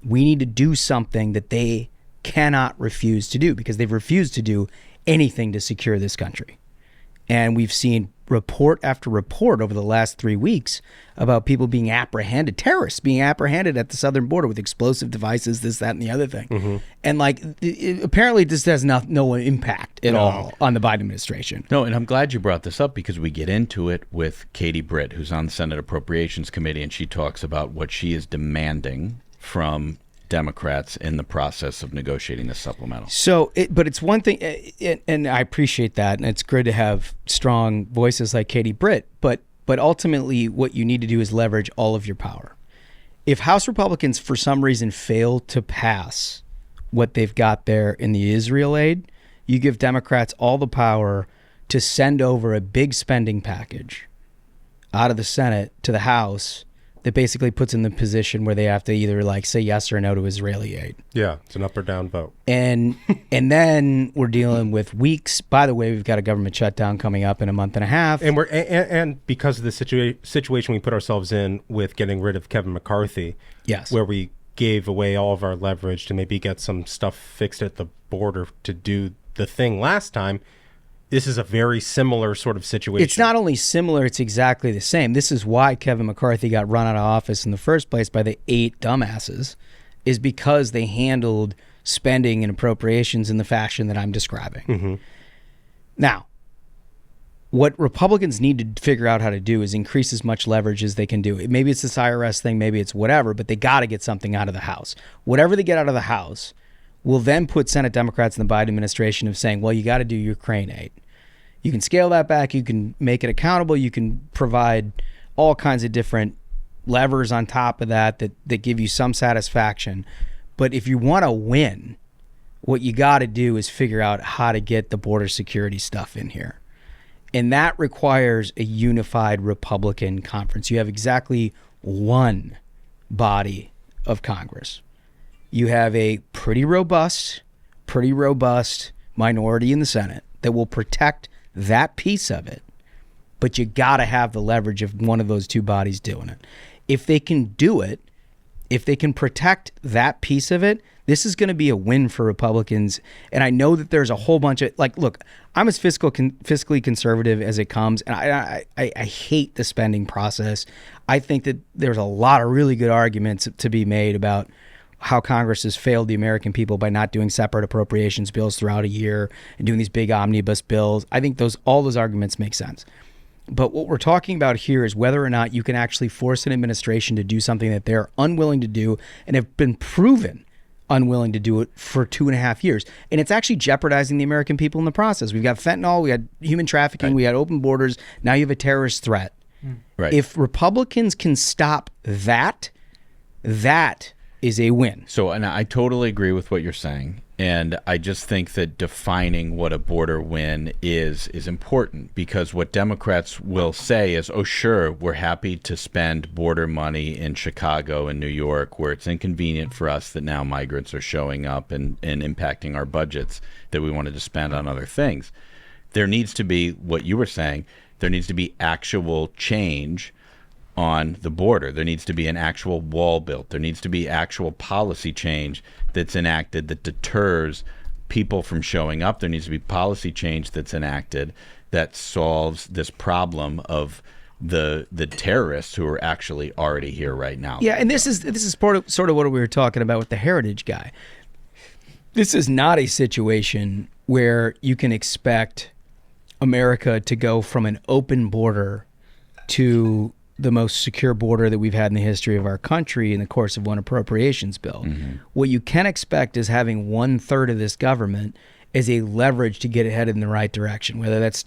We need to do something that they cannot refuse to do because they've refused to do anything to secure this country. And we've seen report after report over the last 3 weeks about people being apprehended, terrorists being apprehended at the southern border with explosive devices, this, that, and the other thing. And apparently this has no impact at all on the Biden administration. No, and I'm glad you brought this up because we get into it with Katie Britt, who's on the Senate Appropriations Committee, and she talks about what she is demanding from Democrats in the process of negotiating this supplemental. But it's one thing, and I appreciate that, and it's good to have strong voices like Katie Britt, but ultimately what you need to do is leverage all of your power. If House Republicans for some reason fail to pass what they've got there in the Israel aid, you give Democrats all the power to send over a big spending package out of the Senate to the House that basically puts in the position where they have to either say yes or no to Israeli aid. Yeah, it's an up or down vote. And then we're dealing with weeks. By the way, we've got a government shutdown coming up in a month and a half. And and because of the situation we put ourselves in with getting rid of Kevin McCarthy, yes, where we gave away all of our leverage to maybe get some stuff fixed at the border to do the thing last time. This is a very similar sort of situation. It's not only similar, it's exactly the same. This is why Kevin McCarthy got run out of office in the first place by the 8 dumbasses, is because they handled spending and appropriations in the fashion that I'm describing. Now, what Republicans need to figure out how to do is increase as much leverage as they can do. Maybe it's this IRS thing, maybe it's whatever, but they got to get something out of the House. Whatever they get out of the House will then put Senate Democrats in the Biden administration of saying, well, you got to do Ukraine aid. You can scale that back. You can make it accountable. You can provide all kinds of different levers on top of that give you some satisfaction. But if you want to win, what you got to do is figure out how to get the border security stuff in here. And that requires a unified Republican conference. You have exactly one body of Congress. You have a pretty robust minority in the Senate that will protect that piece of it, but you got to have the leverage of one of those two bodies doing it. If they can do it, if they can protect that piece of it, this is going to be a win for Republicans. And I know that there's a whole bunch of look, I'm as fiscally conservative as it comes, and I hate the spending process. I think that there's a lot of really good arguments to be made about how Congress has failed the American people by not doing separate appropriations bills throughout a year and doing these big omnibus bills. I think all those arguments make sense. But what we're talking about here is whether or not you can actually force an administration to do something that they're unwilling to do and have been proven unwilling to do it for 2.5 years. And it's actually jeopardizing the American people in the process. We've got fentanyl, we had human trafficking, we had open borders. Now you have a terrorist threat. Right. If Republicans can stop that is a win. So, and I totally agree with what you're saying. And I just think that defining what a border win is important, because what Democrats will say is, oh, sure, we're happy to spend border money in Chicago and New York, where it's inconvenient for us that now migrants are showing up and impacting our budgets that we wanted to spend on other things. There needs to be, what you were saying, there needs to be actual change on the border. There needs to be an actual wall built. There needs to be actual policy change that's enacted that deters people from showing up. There needs to be policy change that's enacted that solves this problem of the terrorists who are actually already here right now. Yeah, and this is sort of what we were talking about with the heritage guy. This is not a situation where you can expect America to go from an open border to the most secure border that we've had in the history of our country in the course of one appropriations bill. What you can expect is having 1/3 of this government as a leverage to get it headed in the right direction, whether that's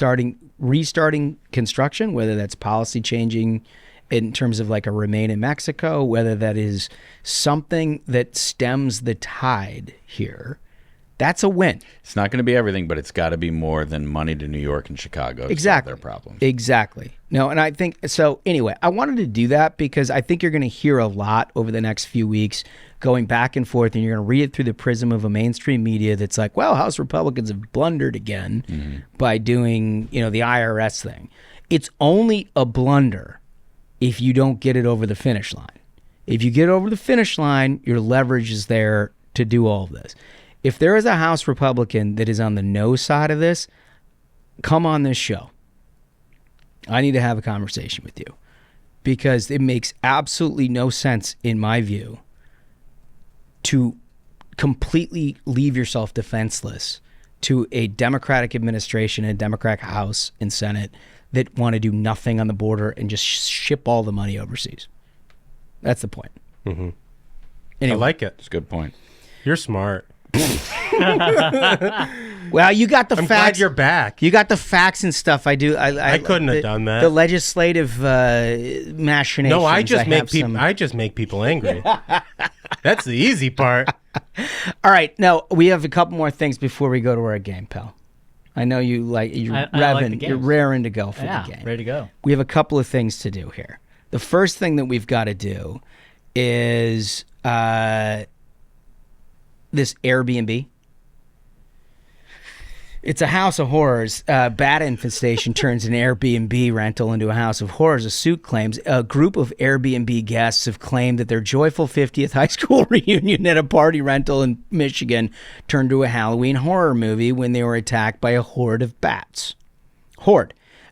restarting construction, whether that's policy changing in terms of like a Remain in Mexico, whether that is something that stems the tide here. That's a win. It's not going to be everything, but it's got to be more than money to New York and Chicago to solve their problems. Exactly. No, and I think so. Anyway, I wanted to do that because I think you're going to hear a lot over the next few weeks going back and forth, and you're going to read it through the prism of a mainstream media that's like, well, House Republicans have blundered again by doing, the IRS thing. It's only a blunder if you don't get it over the finish line. If you get over the finish line, your leverage is there to do all of this. If there is a House Republican that is on the no side of this, come on this show. I need to have a conversation with you because it makes absolutely no sense, in my view, to completely leave yourself defenseless to a Democratic administration, a Democratic House and Senate that want to do nothing on the border and just ship all the money overseas. That's the point. Anyway. I like it. It's a good point. You're smart. Well, you got the I'm facts. glad you're back. You got the facts and stuff. I do. I couldn't have done that. The legislative machinations. No, I just make people angry. That's the easy part. All right, now we have a couple more things before we go to our game, pal. I know you're raring to go for the game. Ready to go. We have a couple of things to do here. The first thing that we've got to do is this Airbnb. It's a house of horrors. Bat infestation turns an Airbnb rental into a house of horrors. A suit claims a group of Airbnb guests have claimed that their joyful 50th high school reunion at a party rental in Michigan turned to a Halloween horror movie when they were attacked by a horde of bats.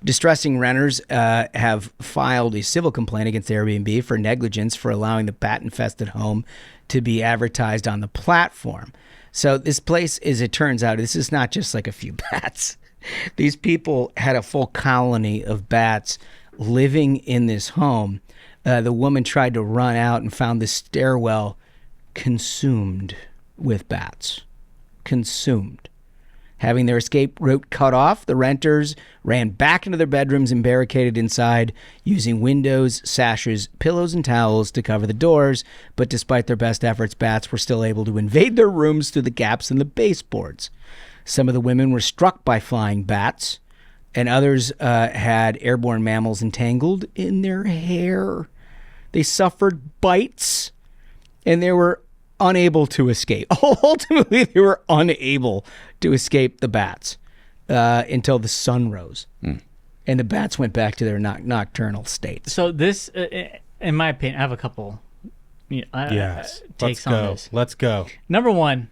Distressing renters have filed a civil complaint against Airbnb for negligence for allowing the bat-infested home to be advertised on the platform. So this place, as it turns out, this is not just like a few bats. These people had a full colony of bats living in this home. The woman tried to run out and found the stairwell consumed with bats. Consumed. Having their escape route cut off, the renters ran back into their bedrooms and barricaded inside using windows, sashes, pillows, and towels to cover the doors. But despite their best efforts, bats were still able to invade their rooms through the gaps in the baseboards. Some of the women were struck by flying bats, and others had airborne mammals entangled in their hair. They suffered bites, and they were unable to escape. Ultimately, they were unable to escape the bats until the sun rose. And the bats went back to their nocturnal state. So this, in my opinion, I have a couple takes on this. Let's go. Number one,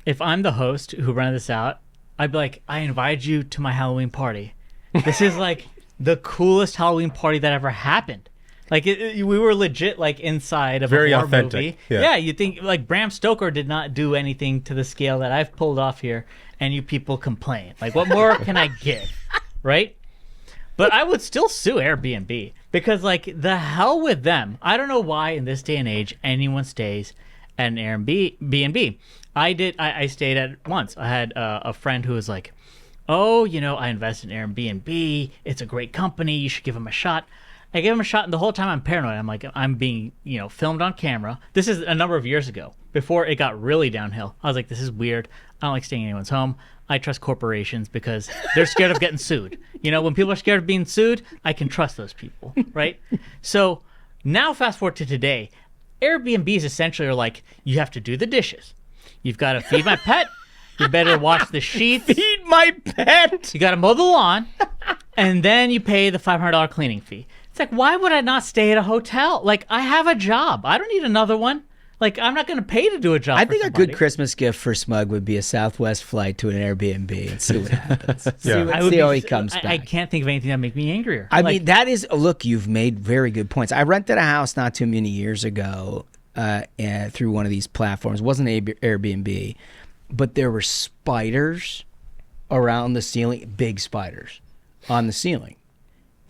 if I'm the host who rented this out, I'd be like, I invited you to my Halloween party. This is like the coolest Halloween party that ever happened. Like we were legit like inside of very a horror authentic movie. Yeah, you think like Bram Stoker did not do anything to the scale that I've pulled off here, and you people complain. Like, what more can I give, right? But I would still sue Airbnb because, like, the hell with them. I don't know why in this day and age anyone stays at an Airbnb. I stayed at it once. I had a friend who was like, "Oh, I invested in Airbnb. It's a great company. You should give them a shot." I gave him a shot, and the whole time I'm paranoid. I'm like, I'm being, filmed on camera. This is a number of years ago, before it got really downhill. I was like, this is weird. I don't like staying in anyone's home. I trust corporations because they're scared of getting sued. When people are scared of being sued, I can trust those people, right? So now fast forward to today, Airbnbs essentially are like, you have to do the dishes. You've got to feed my pet. You better wash the sheets. Feed my pet. You got to mow the lawn. And then you pay the $500 cleaning fee. It's like, why would I not stay at a hotel? Like, I have a job. I don't need another one. Like, I'm not going to pay to do a job. I think a good Christmas gift for Smug would be a Southwest flight to an Airbnb and see what happens. See how he comes back. I can't think of anything that would make me angrier. I mean, that is, look, you've made very good points. I rented a house not too many years ago through one of these platforms. It wasn't Airbnb, but there were spiders around the ceiling, big spiders on the ceiling.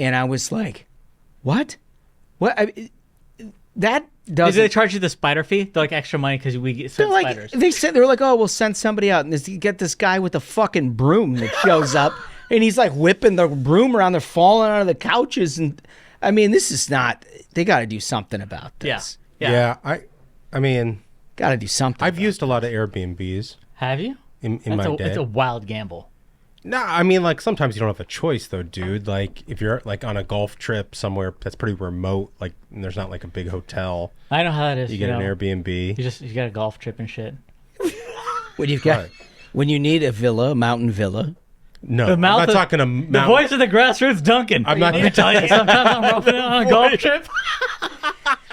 And I was like, what? What? That doesn't... Did they charge you the spider fee? They're like extra money because we get spiders. They were like, oh, we'll send somebody out. And you get this guy with a fucking broom that shows up, and he's like whipping the broom around. They're falling out of the couches. And I mean, this is not... They got to do something about this. Yeah. I mean... Got to do something. I've used a lot of Airbnbs. Have you? In my day. It's a wild gamble. No, I mean, like, sometimes you don't have a choice, though, dude. Like, if you're, like, on a golf trip somewhere that's pretty remote, like, and there's not, like, a big hotel. I know how that is. You get an Airbnb. You got a golf trip and shit. When you need a villa, a mountain villa. No, I'm not talking to the voice of the grassroots, Duncan. I'm not going to tell you, sometimes I'm roughing it on a golf trip.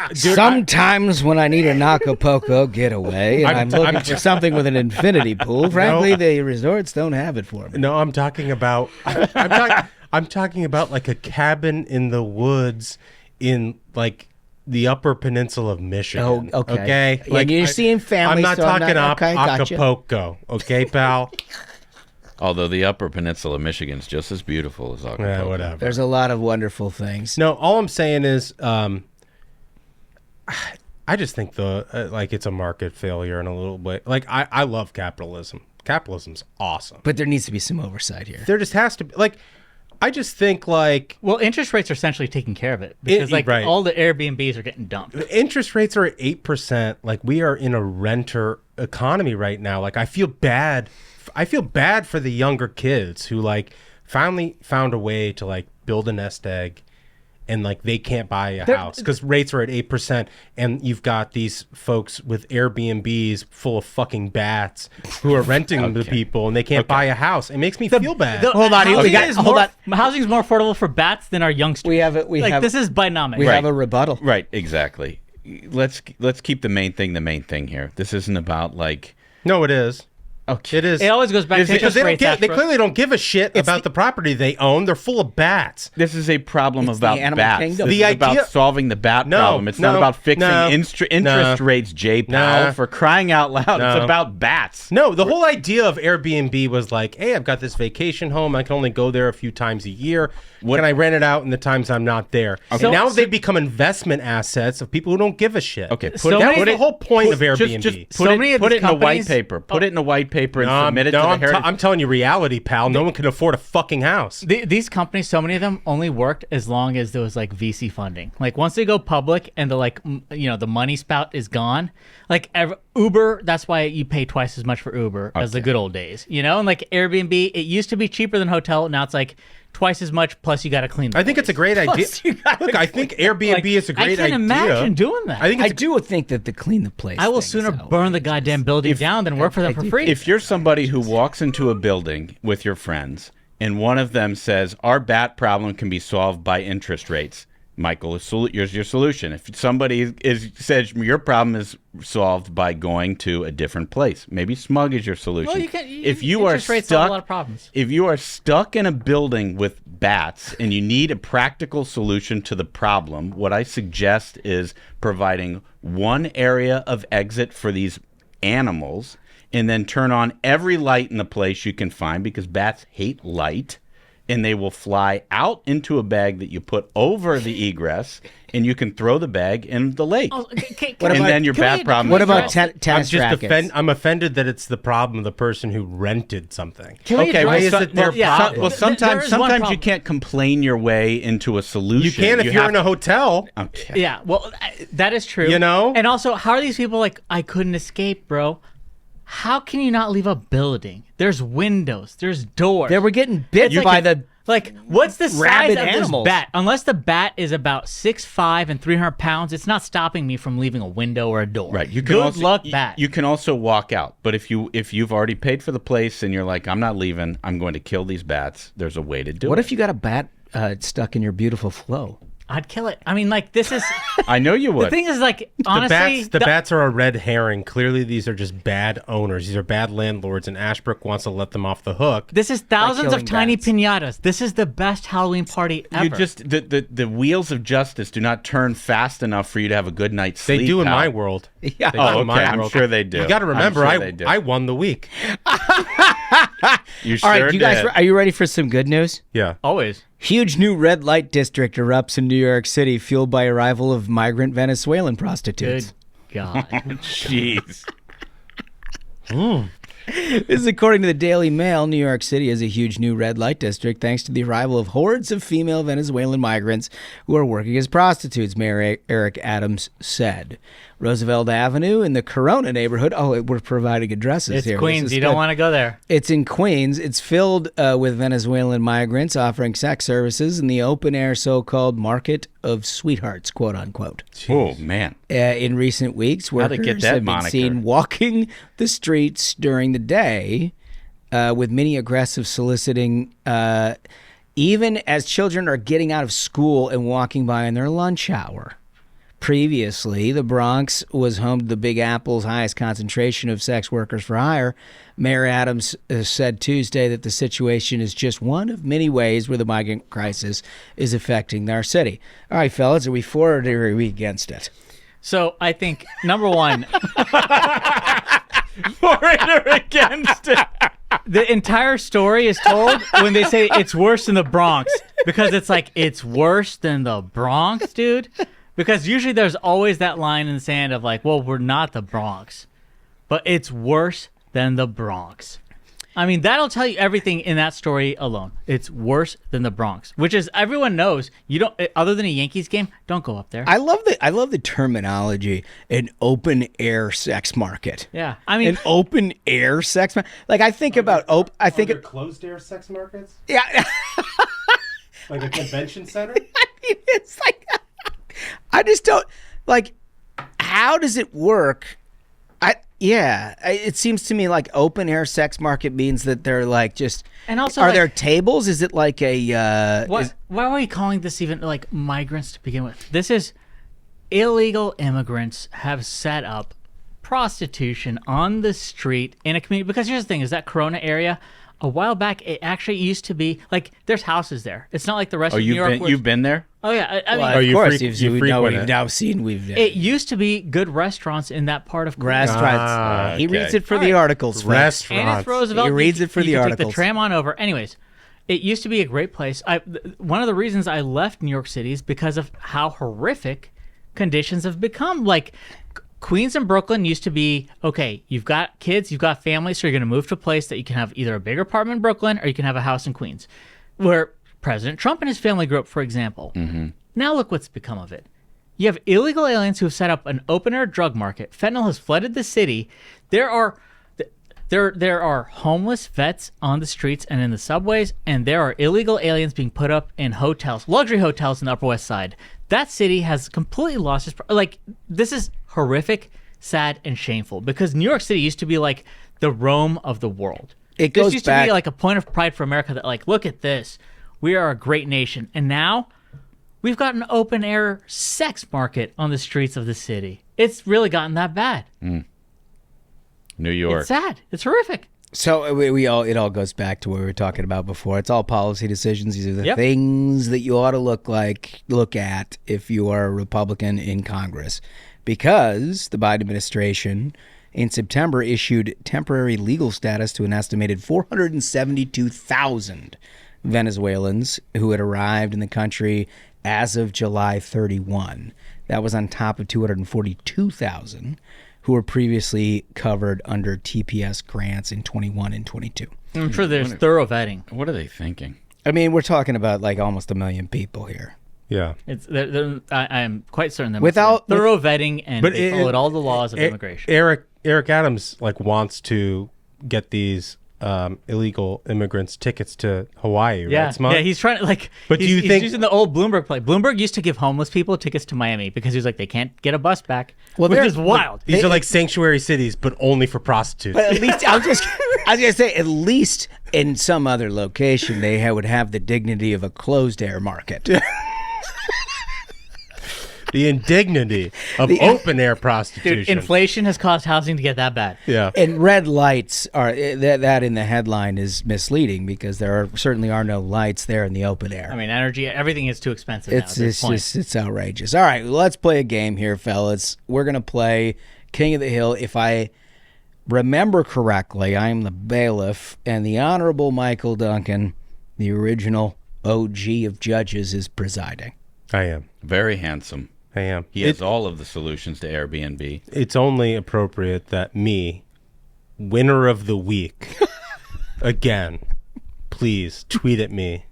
Dude, sometimes when I need a Acapulco getaway and I'm looking for something with an infinity pool, frankly, the resorts don't have it for me. No, I'm talking about I'm talking about like a cabin in the woods in like the Upper Peninsula of Michigan. Oh, okay. Okay, Like you're seeing families. I'm not talking Acapulco. Okay, pal. Although the Upper Peninsula of Michigan is just as beautiful as Acapulco. Yeah, whatever. There's a lot of wonderful things. No, all I'm saying is, I just think it's a market failure in a little way. Like I love capitalism. Capitalism's awesome. But there needs to be some oversight here. There just has to be. Like, I just think like... Well, interest rates are essentially taking care of it. Because all the Airbnbs are getting dumped. Interest rates are at 8%. Like, we are in a renter economy right now. Like, I feel bad for the younger kids who like finally found a way to like build a nest egg, and like they can't buy a house because rates are at 8%, and you've got these folks with Airbnbs full of fucking bats who are renting them to people, and they can't buy a house. It makes me feel bad. Hold on, housing is more affordable for bats than our youngsters. This is binomics. We have a rebuttal. Right, exactly. Let's keep the main thing here. This isn't about like... No, it is. Okay. It is. It always goes back to interest rates. They clearly don't give a shit about the property they own. They're full of bats. This is a problem about bats. Kingdom. This is about solving the bat problem. It's not about fixing interest rates, J-Pal, for crying out loud. It's about bats. No, the whole idea of Airbnb was like, hey, I've got this vacation home. I can only go there a few times a year. Can I rent it out in the times I'm not there? Okay. And now they've become investment assets of people who don't give a shit. Okay, that was the whole point of Airbnb. Put it in a white paper. Put it in a white paper and submit it to the Heritage. I'm telling you reality, pal. No one can afford a fucking house. These companies, so many of them only worked as long as there was like VC funding. Like once they go public and the money spout is gone, like Uber, that's why you pay twice as much for Uber as the good old days. And like Airbnb, it used to be cheaper than hotel. Now it's like twice as much, plus you got to clean the place. It's a great idea. Look, I think Airbnb is a great idea. I can't imagine doing that. I do think that the clean the place. I will sooner burn the goddamn building down than work for them for free. If you're somebody who walks into a building with your friends and one of them says, our bat problem can be solved by interest rates, Michael, here's your solution. If somebody says your problem is solved by going to a different place, maybe Smug is your solution. Well, if you are stuck, solve a lot of problems. If you are stuck in a building with bats and you need a practical solution to the problem, what I suggest is providing one area of exit for these animals, and then turn on every light in the place you can find, because bats hate light. and they will fly out into a bag that you put over the egress, and you can throw the bag in the lake. Then your bat problem. What about tennis I'm rackets? I'm offended that it's the problem of the person who rented something. Okay, why is it their problem? Well, sometimes you can't complain your way into a solution. You can if you're in a hotel. Okay. Yeah, well, that is true. You know? And also, how are these people like, I couldn't escape, bro? How can you not leave a building? There's windows. There's doors. They were getting bit by the what's the size rabid of animals. this bat? Unless the bat is about 6'5" and 300 pounds, it's not stopping me from leaving a window or a door. Right. You can Good also, luck, bat. You can also walk out, but if you've already paid for the place and you're like, I'm not leaving, I'm going to kill these bats. There's a way to do it. What if you got a bat stuck in your beautiful flow? I'd kill it. I mean, like, this is... I know you would. The thing is, like, honestly... The bats are a red herring. Clearly, these are just bad owners. These are bad landlords, and Ashbrook wants to let them off the hook. This is thousands of killing tiny bats. pinatas. This is the best Halloween party ever. You just the wheels of justice do not turn fast enough for you to have a good night's sleep. They do in pal. my world. Yeah. They do Oh, in my okay. I'm world. sure they do. You got to remember, I'm sure they do. I won the week. You All right, sure you guys, did. are you ready for some good news? Yeah. Always. Huge new red light district erupts in New York City, fueled by arrival of migrant Venezuelan prostitutes. Good God. Jeez. This is according to the Daily Mail. New York City is a huge new red light district thanks to the arrival of hordes of female Venezuelan migrants who are working as prostitutes, Mayor Eric Adams said. Roosevelt Avenue in the Corona neighborhood. Oh, we're providing addresses It's here. Queens. You don't want to go there. It's in Queens. It's filled with Venezuelan migrants offering sex services in the open-air so-called Market of Sweethearts, quote unquote. Oh, man. In recent weeks, How'd it workers get that have been moniker? seen walking the streets during the day with many aggressive soliciting, even as children are getting out of school and walking by in their lunch hour. Previously, the Bronx was home to the Big Apple's highest concentration of sex workers for hire. Mayor Adams said Tuesday that the situation is just one of many ways where the migrant crisis is affecting our city. All right, fellas, are we for it or are we against it? So I think, number one... For it or against it. The entire story is told when they say it's worse than the Bronx. Because it's like, it's worse than the Bronx, dude? Because usually there's always that line in the sand of like, well, we're not the Bronx. But it's worse than the Bronx. I mean, that'll tell you everything in that story alone. It's worse than the Bronx, which is everyone knows. You don't, other than a Yankees game, don't go up there. I love the terminology, an open air sex market. Yeah, I mean, an open air sex market. Like I think about closed air sex markets. Yeah, like a convention center. I mean, it's like I just don't like. How does it work? It seems to me like open air sex market means that they're like just. And also, are like, there tables? Is it like a? Why are we calling this even like migrants to begin with? This is illegal immigrants have set up prostitution on the street in a community. Because here's the thing: is that Corona area. A while back, it actually used to be like there's houses there. It's not like the rest of New York. You've been there? Oh yeah, I mean, of course, we've frequent now seen. It used to be good restaurants in that part of Queens. Restaurants. He reads it for the articles. Restaurants. And it's Roosevelt. He reads it for the you can articles. take the tram on over. Anyways, it used to be a great place. One of the reasons I left New York City is because of how horrific conditions have become. Like Queens and Brooklyn used to be, okay, you've got kids, you've got families, so you're going to move to a place that you can have either a bigger apartment in Brooklyn or you can have a house in Queens, where President Trump and his family grew up, for example. Mm-hmm. Now look what's become of it. You have illegal aliens who have set up an open-air drug market. Fentanyl has flooded the city. There are homeless vets on the streets and in the subways, and there are illegal aliens being put up in hotels, luxury hotels in the Upper West Side. That city has completely lost its... this is horrific, sad, and shameful, because New York City used to be like the Rome of the world. It goes this used back... to be like a point of pride for America that like, look at this. We are a great nation. And now we've got an open-air sex market on the streets of the city. It's really gotten that bad. New York. It's sad. It's horrific. So it all goes back to what we were talking about before. It's all policy decisions. These are the Yep. things that you ought to look at if you are a Republican in Congress, because the Biden administration in September issued temporary legal status to an estimated 472,000 Venezuelans who had arrived in the country as of July 31. That was on top of 242,000 who were previously covered under TPS grants in 21 and 22. I'm sure there's thorough vetting. What are they thinking? I mean, we're talking about like almost 1 million people here. Yeah. I am quite certain that Without thorough vetting and they followed all the laws of immigration. Eric Adams wants to get these illegal immigrants tickets to Hawaii, right, Smug? Yeah, he's trying to But he's using the old Bloomberg play. Bloomberg used to give homeless people tickets to Miami because he was like, they can't get a bus back, which is wild. These are like sanctuary cities, but only for prostitutes. But at least I was gonna say, at least in some other location, they would have the dignity of a closed air market. The indignity of open air prostitution. Dude, inflation has caused housing to get that bad. Yeah. And red lights are that in the headline is misleading because there certainly are no lights there in the open air. I mean, energy, everything is too expensive now at this point. It's outrageous. All right, let's play a game here, fellas. We're gonna play King of the Hill. If I remember correctly, I am the bailiff, and the Honorable Michael Duncan, the original OG of judges, is presiding. I am. Very handsome. I am. He has all of the solutions to Airbnb. It's only appropriate that me, winner of the week, again, please tweet at me.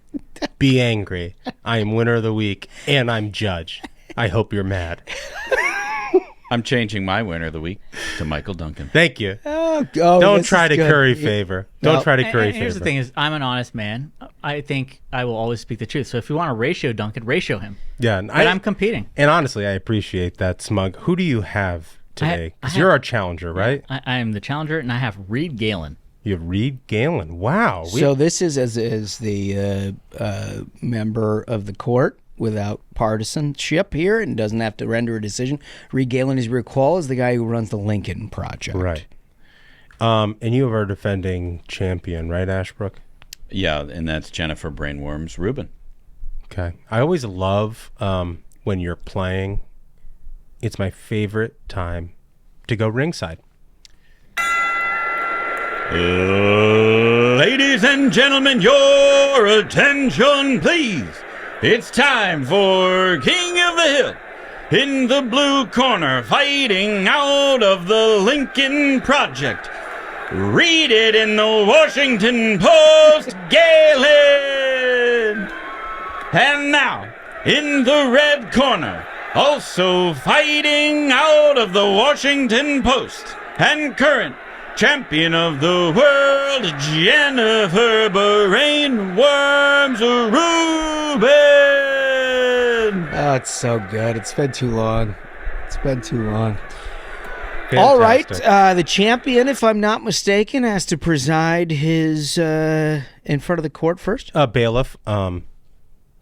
Be angry. I am winner of the week, and I'm judge. I hope you're mad. I'm changing my winner of the week to Michael Duncan. Thank you. Don't try to curry favor. Don't try to curry favor. Here's the thing: is I'm an honest man. I think I will always speak the truth. So if you want to ratio Duncan, ratio him. Yeah, but I'm competing. And honestly, I appreciate that, Smug. Who do you have today? Because you're our challenger, right? I am the challenger, and I have Reed Galen. You have Reed Galen. Wow. So this is as the member of the court without partisanship here and doesn't have to render a decision. Reed Galen, as you recall, is the guy who runs the Lincoln Project. Right. And you have our defending champion, right, Ashbrook? Yeah, and that's Jennifer Brainworms Rubin. Okay. I always love when you're playing. It's my favorite time to go ringside. Ladies and gentlemen, your attention, please. It's time for King of the Hill. In the blue corner, fighting out of the Lincoln Project. Read it in the Washington Post, Galen. And now, in the red corner, also fighting out of the Washington Post, and current champion of the world, Jennifer Brainworms Rubin. Oh, it's so good. It's been too long. Fantastic. All right. The champion, if I'm not mistaken, has to preside his in front of the court first. Bailiff,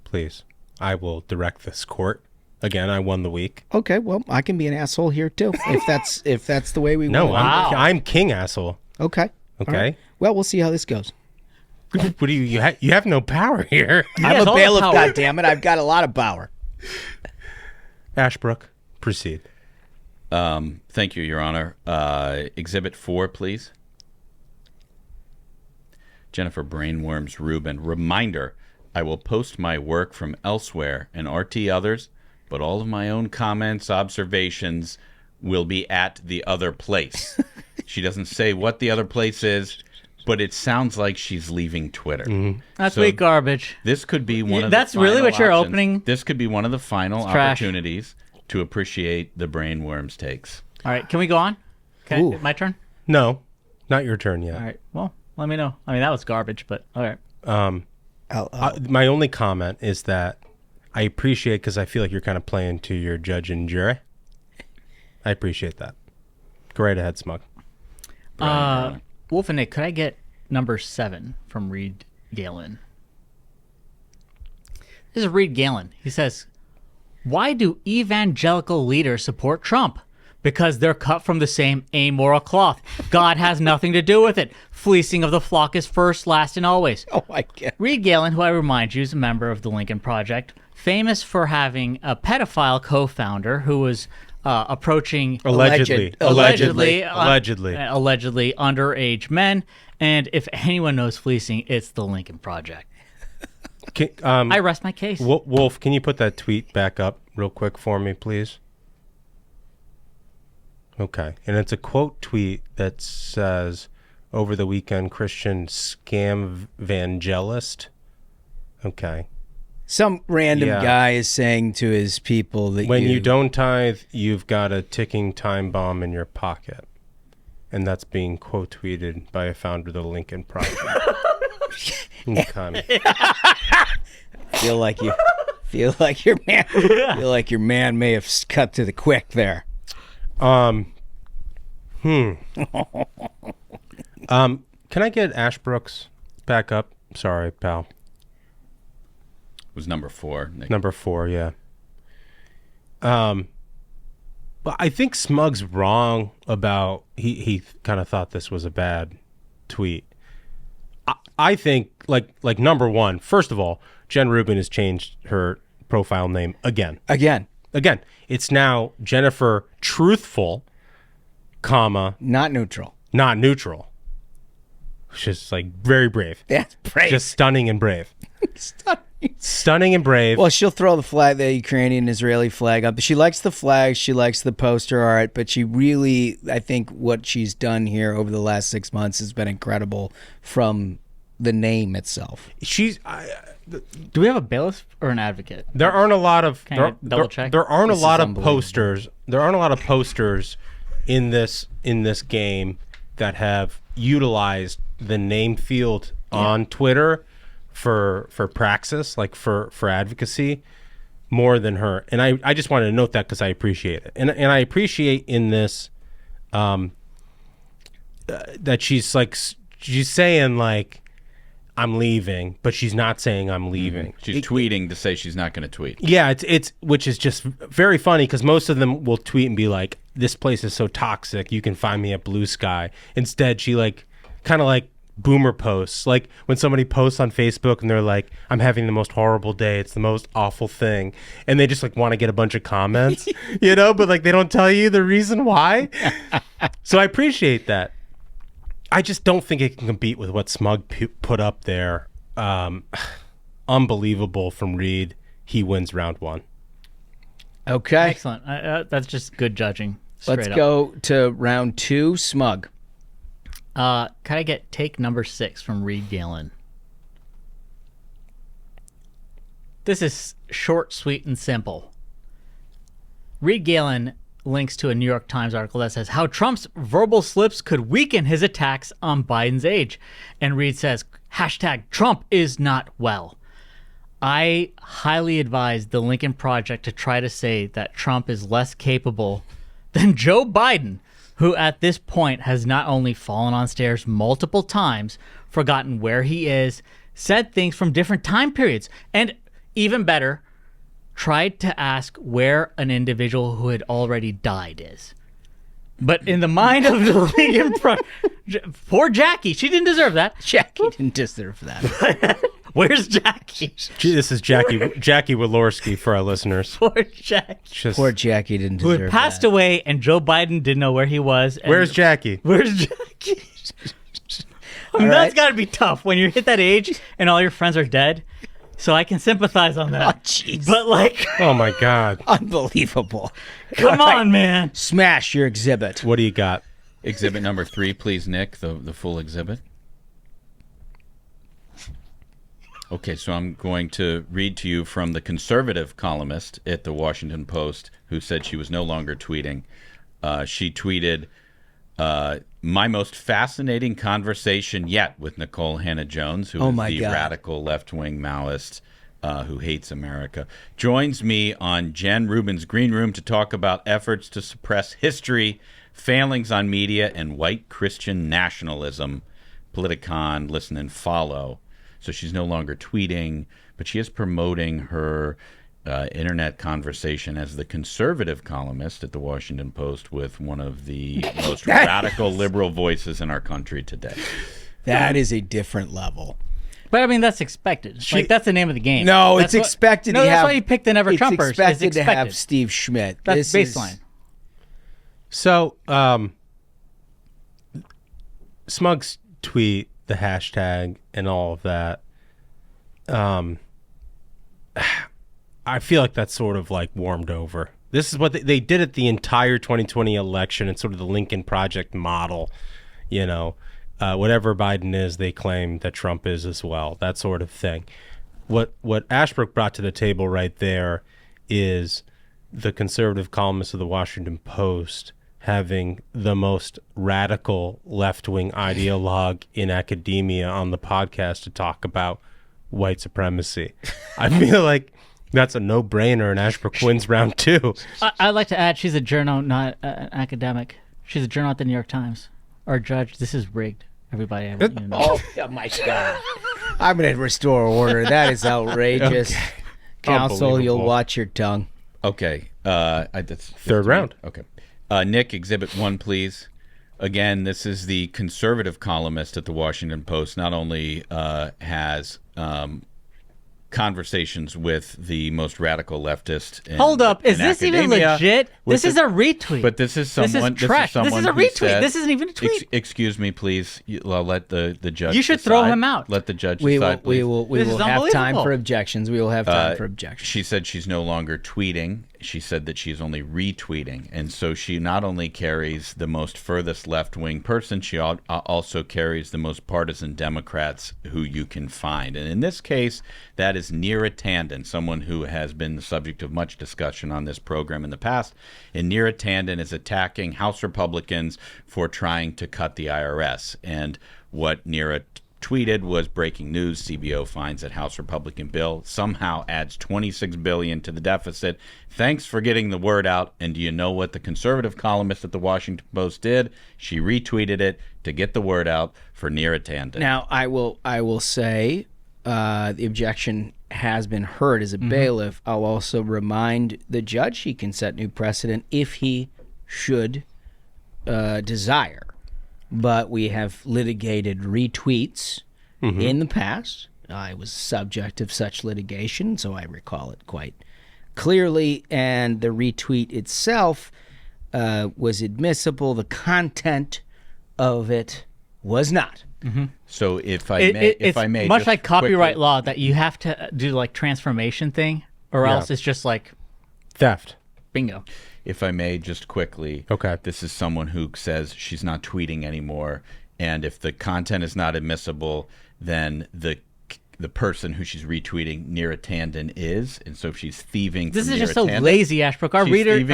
please. I will direct this court. Again, I won the week. Okay, well, I can be an asshole here too, if that's the way we No, want. I'm king asshole. Okay. Okay. Right. Well, we'll see how this goes. What do you have no power here. I'm a bailiff, goddammit. I've got a lot of power. Ashbrook, proceed. Thank you, Your Honor. Exhibit 4, please. Jennifer Brainworms Rubin. Reminder, I will post my work from elsewhere and RT others, but all of my own comments, observations will be at the other place. She doesn't say what the other place is, but it sounds like she's leaving Twitter. Mm-hmm. That's weak garbage. This could be one of That's the really final what you're options. opening? This could be one of the final trash. opportunities to appreciate the Brainworms takes. All right, can we go on? Ooh. My turn? No, not your turn yet. All right, well, let me know. I mean, that was garbage, but all right. My only comment is that I appreciate, because I feel like you're kind of playing to your judge and jury. I appreciate that. Go right ahead, Smug. Wolf and Nick, could I get number 7 from Reed Galen? This is Reed Galen. He says, why do evangelical leaders support Trump? Because they're cut from the same amoral cloth. God has nothing to do with it. Fleecing of the flock is first, last, and always. Oh, my God. Reed Galen, who I remind you is a member of the Lincoln Project, famous for having a pedophile co-founder who was approaching Allegedly underage men. And if anyone knows fleecing, it's the Lincoln Project. I rest my case. Wolf, can you put that tweet back up real quick for me, please? Okay. And it's a quote tweet that says, over the weekend, Christian scam evangelist. Okay. Some random guy is saying to his people that when you don't tithe, you've got a ticking time bomb in your pocket. And that's being quote tweeted by a founder of the Lincoln Project. Okay. feel like your man may have cut to the quick there. Can I get Ashbrook's back up? Sorry, pal. It was number 4, Nick. Number 4, yeah. But I think Smug's wrong about he kind of thought this was a bad tweet. I think like number 1, first of all, Jen Rubin has changed her profile name again. Again. It's now Jennifer Truthful, comma, not neutral. Which is like very brave. That's brave. Just stunning and brave. Stunning and brave. Well, she'll throw the Ukrainian-Israeli flag up. She likes the flag. She likes the poster art. But she really, I think what she's done here over the last 6 months has been incredible from the name itself. Do we have a bailiff or an advocate? There aren't a lot of double check. There aren't a lot of posters. There aren't a lot of posters in this game that have utilized the name field on Twitter for praxis, like for advocacy, more than her. And I just wanted to note that because I appreciate it. And I appreciate in this that she's saying like, I'm leaving, but she's not saying I'm leaving. She's tweeting to say she's not going to tweet. Yeah, it's which is just very funny because most of them will tweet and be like, this place is so toxic, you can find me at Blue Sky. Instead, she kind of like boomer posts, like when somebody posts on Facebook and they're like, I'm having the most horrible day, it's the most awful thing, and they just like want to get a bunch of comments, but like they don't tell you the reason why. So I appreciate that. I just don't think it can compete with what Smug put up there. Unbelievable from Reed. He wins round 1. Okay. Excellent. That's just good judging. Let's go to round 2. Smug. Can I get take number 6 from Reed Galen? This is short, sweet, and simple. Reed Galen links to a New York Times article that says how Trump's verbal slips could weaken his attacks on Biden's age. And Reed says, #Trump is not well. I highly advise the Lincoln Project to try to say that Trump is less capable than Joe Biden, who at this point has not only fallen on stairs multiple times, forgotten where he is, said things from different time periods, and even better, tried to ask where an individual who had already died is. But in the mind of the Lincoln poor Jackie, she didn't deserve that. Jackie didn't deserve that. Where's Jackie? This is Jackie Walorski for our listeners. Poor Jackie. Poor Jackie didn't deserve that. Who had passed away, and Joe Biden didn't know where he was. Where's Jackie? Where's Jackie? That's got to be tough when you hit that age and all your friends are dead. So I can sympathize on that. Oh, jeez. But like... Oh, my God. Unbelievable. Come on, man. Smash your exhibit. What do you got? Exhibit number 3, please, Nick, the full exhibit. Okay, so I'm going to read to you from the conservative columnist at the Washington Post who said she was no longer tweeting. She tweeted, my most fascinating conversation yet with Nicole Hannah-Jones, who is the radical left-wing Maoist who hates America, joins me on Jen Rubin's Green Room to talk about efforts to suppress history, failings on media, and white Christian nationalism. Politicon, listen and follow. So she's no longer tweeting, but she is promoting her internet conversation as the conservative columnist at the Washington Post with one of the most radical liberal voices in our country today. That is a different level. But I mean, that's expected. That's the name of the game. No, it's expected. No, that's why you picked the Never Trumpers. It's expected to have Steve Schmidt. That's baseline. So, Smug's tweet, the hashtag, and all of that. I feel like that's sort of like warmed over. This is what they did at the entire 2020 election. It's sort of the Lincoln Project model, whatever Biden is, they claim that Trump is as well, that sort of thing. What Ashbrook brought to the table right there is the conservative columnist of the Washington Post having the most radical left-wing ideologue in academia on the podcast to talk about white supremacy. I feel like that's a no-brainer, and Ashbrook wins round 2. I'd like to add, she's a journal, not an academic. She's a journal at the New York Times. Our judge, this is rigged. Everybody, I want you to know. Oh my God! I'm going to restore order. That is outrageous. Okay. Counsel, you'll watch your tongue. Okay. That's third round. Okay. Nick, Exhibit 1, please. Again, this is the conservative columnist at the Washington Post. Not only has conversations with the most radical leftist. Hold up, is this even legit? This is a retweet. But this is someone. This is trash. This is a retweet. This isn't even a tweet. Excuse me, please. I'll let the judge. You should decide. throw him out. Let the judge decide. We will have time for objections. We will have time for objections. She said she's no longer tweeting. She said that she's only retweeting, and so she not only carries the most furthest left-wing person, she also carries the most partisan Democrats who you can find. And in this case, that is Neera Tanden, someone who has been the subject of much discussion on this program in the past. And Neera Tanden is attacking House Republicans for trying to cut the IRS. And what Neera tweeted was breaking news. CBO finds that House Republican bill somehow adds $26 billion to the deficit. Thanks for getting the word out. And do you know what the conservative columnist at the Washington Post did? She retweeted it to get the word out for Neera Tanden. Now, I will say the objection has been heard as a bailiff. I'll also remind the judge he can set new precedent if he should desire. But we have litigated retweets in the past. I was subject of such litigation, so I recall it quite clearly. And the retweet itself was admissible. The content of it was not. So if I may, much just like copyright quickly, law, that you have to do like transformation thing, or else it's just like theft. Bingo. If I may, just quickly. Okay. This is someone who says she's not tweeting anymore, and if the content is not admissible, then the person who she's retweeting, Neera Tanden, is, and so if she's thieving. This from is just Neera so Tanden, lazy, Ashbrook. Our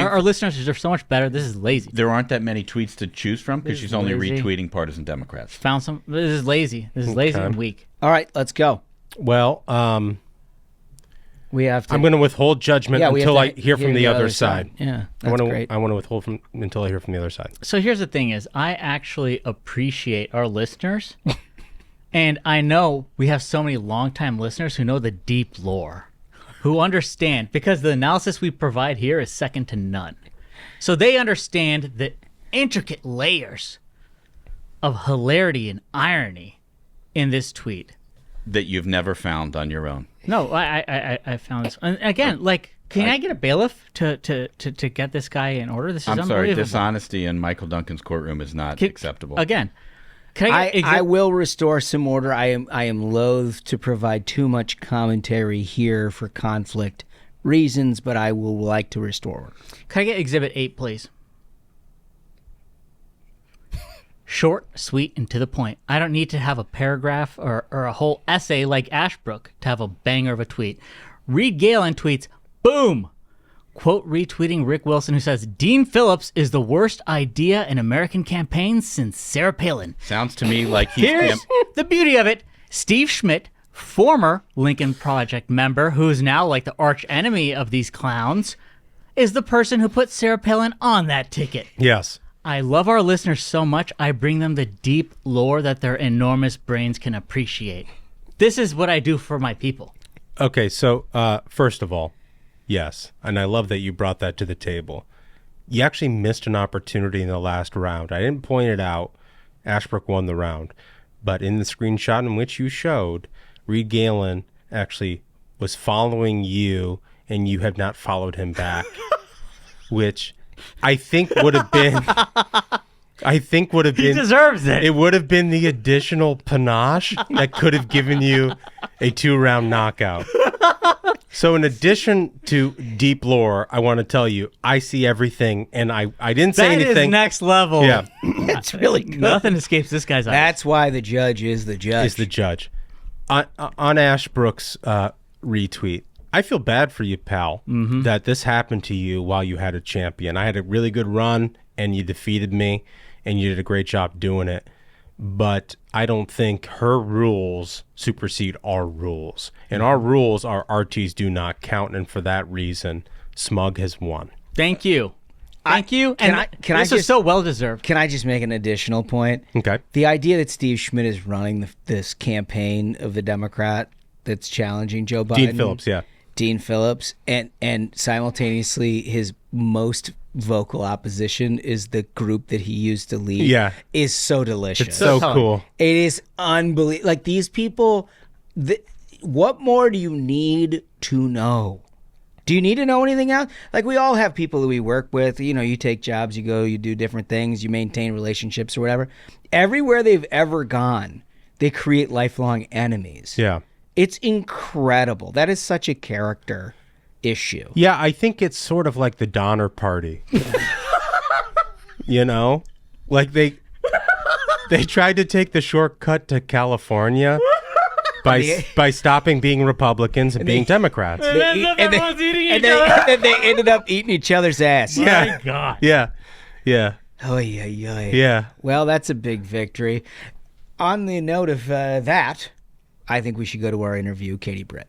our listeners are so much better. This is lazy. There aren't that many tweets to choose from because This is she's only lazy. retweeting partisan Democrats. Found some. This is lazy. This is lazy and weak. All right, let's go. Well, we have to. I'm going to withhold judgment until I hear from the other side. Yeah, that's great. I want to withhold until I hear from the other side. So here's the thing: is I actually appreciate our listeners, and I know we have so many longtime listeners who know the deep lore, who understand because the analysis we provide here is second to none. So they understand the intricate layers of hilarity and irony in this tweet that you've never found on your own. No, I found this. And again, can I get a bailiff to get this guy in order? This is I'm sorry, unbelievable. dishonesty in Michael Duncan's courtroom is not acceptable. Again, can I will restore some order. I am loath to provide too much commentary here for conflict reasons, but I will like to restore order. Can I get Exhibit 8, please? Short, sweet, and to the point. I don't need to have a paragraph or a whole essay like Ashbrook to have a banger of a tweet. Reed Galen tweets, boom! Quote retweeting Rick Wilson, who says, Dean Phillips is the worst idea in American campaigns since Sarah Palin. Sounds to me like he's... Here's the beauty of it. Steve Schmidt, former Lincoln Project member, who is now like the arch enemy of these clowns, is the person who put Sarah Palin on that ticket. Yes. I love our listeners so much, I bring them the deep lore that their enormous brains can appreciate. This is what I do for my people. Okay, so first of all, yes, and I love that you brought that to the table. You actually missed an opportunity in the last round. I didn't point it out. Ashbrook won the round. But in the screenshot in which you showed, Reed Galen actually was following you, and you have not followed him back, which... I think would have been. He deserves it. It would have been the additional panache that could have given you a 2-round knockout. So in addition to deep lore, I want to tell you, I see everything, and I didn't say anything. That is next level. Yeah. That's really good. Nothing escapes this guy's eyes. That's why the judge is the judge. Is the judge. On Ashbrook's retweet, I feel bad for you, pal, that this happened to you while you had a champion. I had a really good run, and you defeated me, and you did a great job doing it. But I don't think her rules supersede our rules. And our rules are RTs do not count, and for that reason, Smug has won. Thank you. Thank you. This is so well-deserved. Can I just make an additional point? Okay. The idea that Steve Schmidt is running this campaign of the Democrat that's challenging Joe Biden. Dean Phillips, yeah. Dean Phillips, and simultaneously his most vocal opposition is the group that he used to lead, is so delicious. It's so cool. It is unbelievable. Like, these people, what more do you need to know? Do you need to know anything else? Like, we all have people that we work with. You know, you take jobs, you go, you do different things, you maintain relationships or whatever. Everywhere they've ever gone, they create lifelong enemies. Yeah. It's incredible. That is such a character issue. Yeah, I think it's sort of like the Donner Party. You know? Like they tried to take the shortcut to California by stopping being Republicans and being Democrats. And then they ended up eating each other's ass. Yeah. My God. Yeah. Yeah. Oy, oy, oy. Yeah. Well, that's a big victory. On the note of that, I think we should go to our interview, Katie Britt.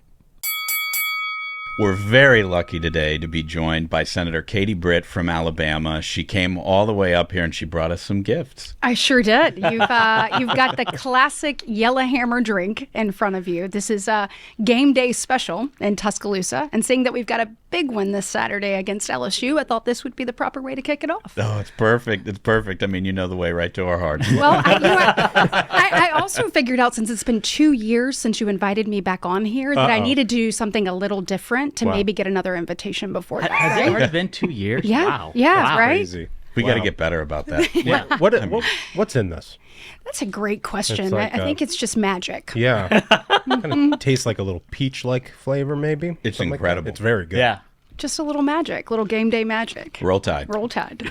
We're very lucky today to be joined by Senator Katie Britt from Alabama. She came all the way up here and she brought us some gifts. I sure did. You've got the classic Yellowhammer drink in front of you. This is a game day special in Tuscaloosa. And seeing that we've got a big one this Saturday against LSU, I thought this would be the proper way to kick it off. Oh, it's perfect. It's perfect. I mean, you know the way right to our hearts. Well, I also figured out, since it's been 2 years since you invited me back on here, that I needed to do something a little different to maybe get another invitation before that. Has it already been 2 years? Yeah. Wow. Yeah, Wow. right? Crazy. We got to get better about that. Yeah. What's in this? That's a great question. It's like I think it's just magic. Yeah. Kind of tastes like a little peach-like flavor, maybe. It's Something incredible. Like it's very good. Yeah. Just a little magic, little game day magic. Roll Tide. Roll Tide.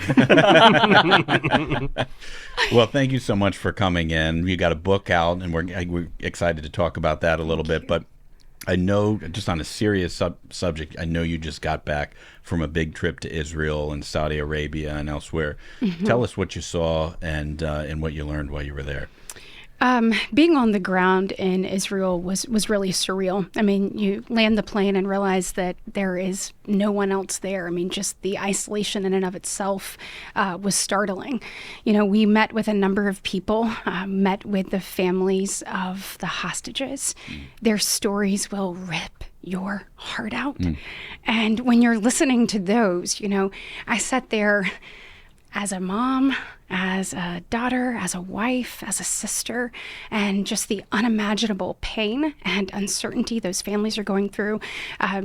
Well, thank you so much for coming in. You got a book out, and we're excited to talk about that a little bit. But I know, just on a serious subject, I know you just got back from a big trip to Israel and Saudi Arabia and elsewhere. Mm-hmm. Tell us what you saw and what you learned while you were there. Being on the ground in Israel was really surreal. I mean, you land the plane and realize that there is no one else there. I mean, just the isolation in and of itself was startling. You know, we met with a number of people, met with the families of the hostages. Their stories will rip your heart out. And when you're listening to those, you know, I sat there as a mom, as a daughter, as a wife, as a sister, and just the unimaginable pain and uncertainty those families are going through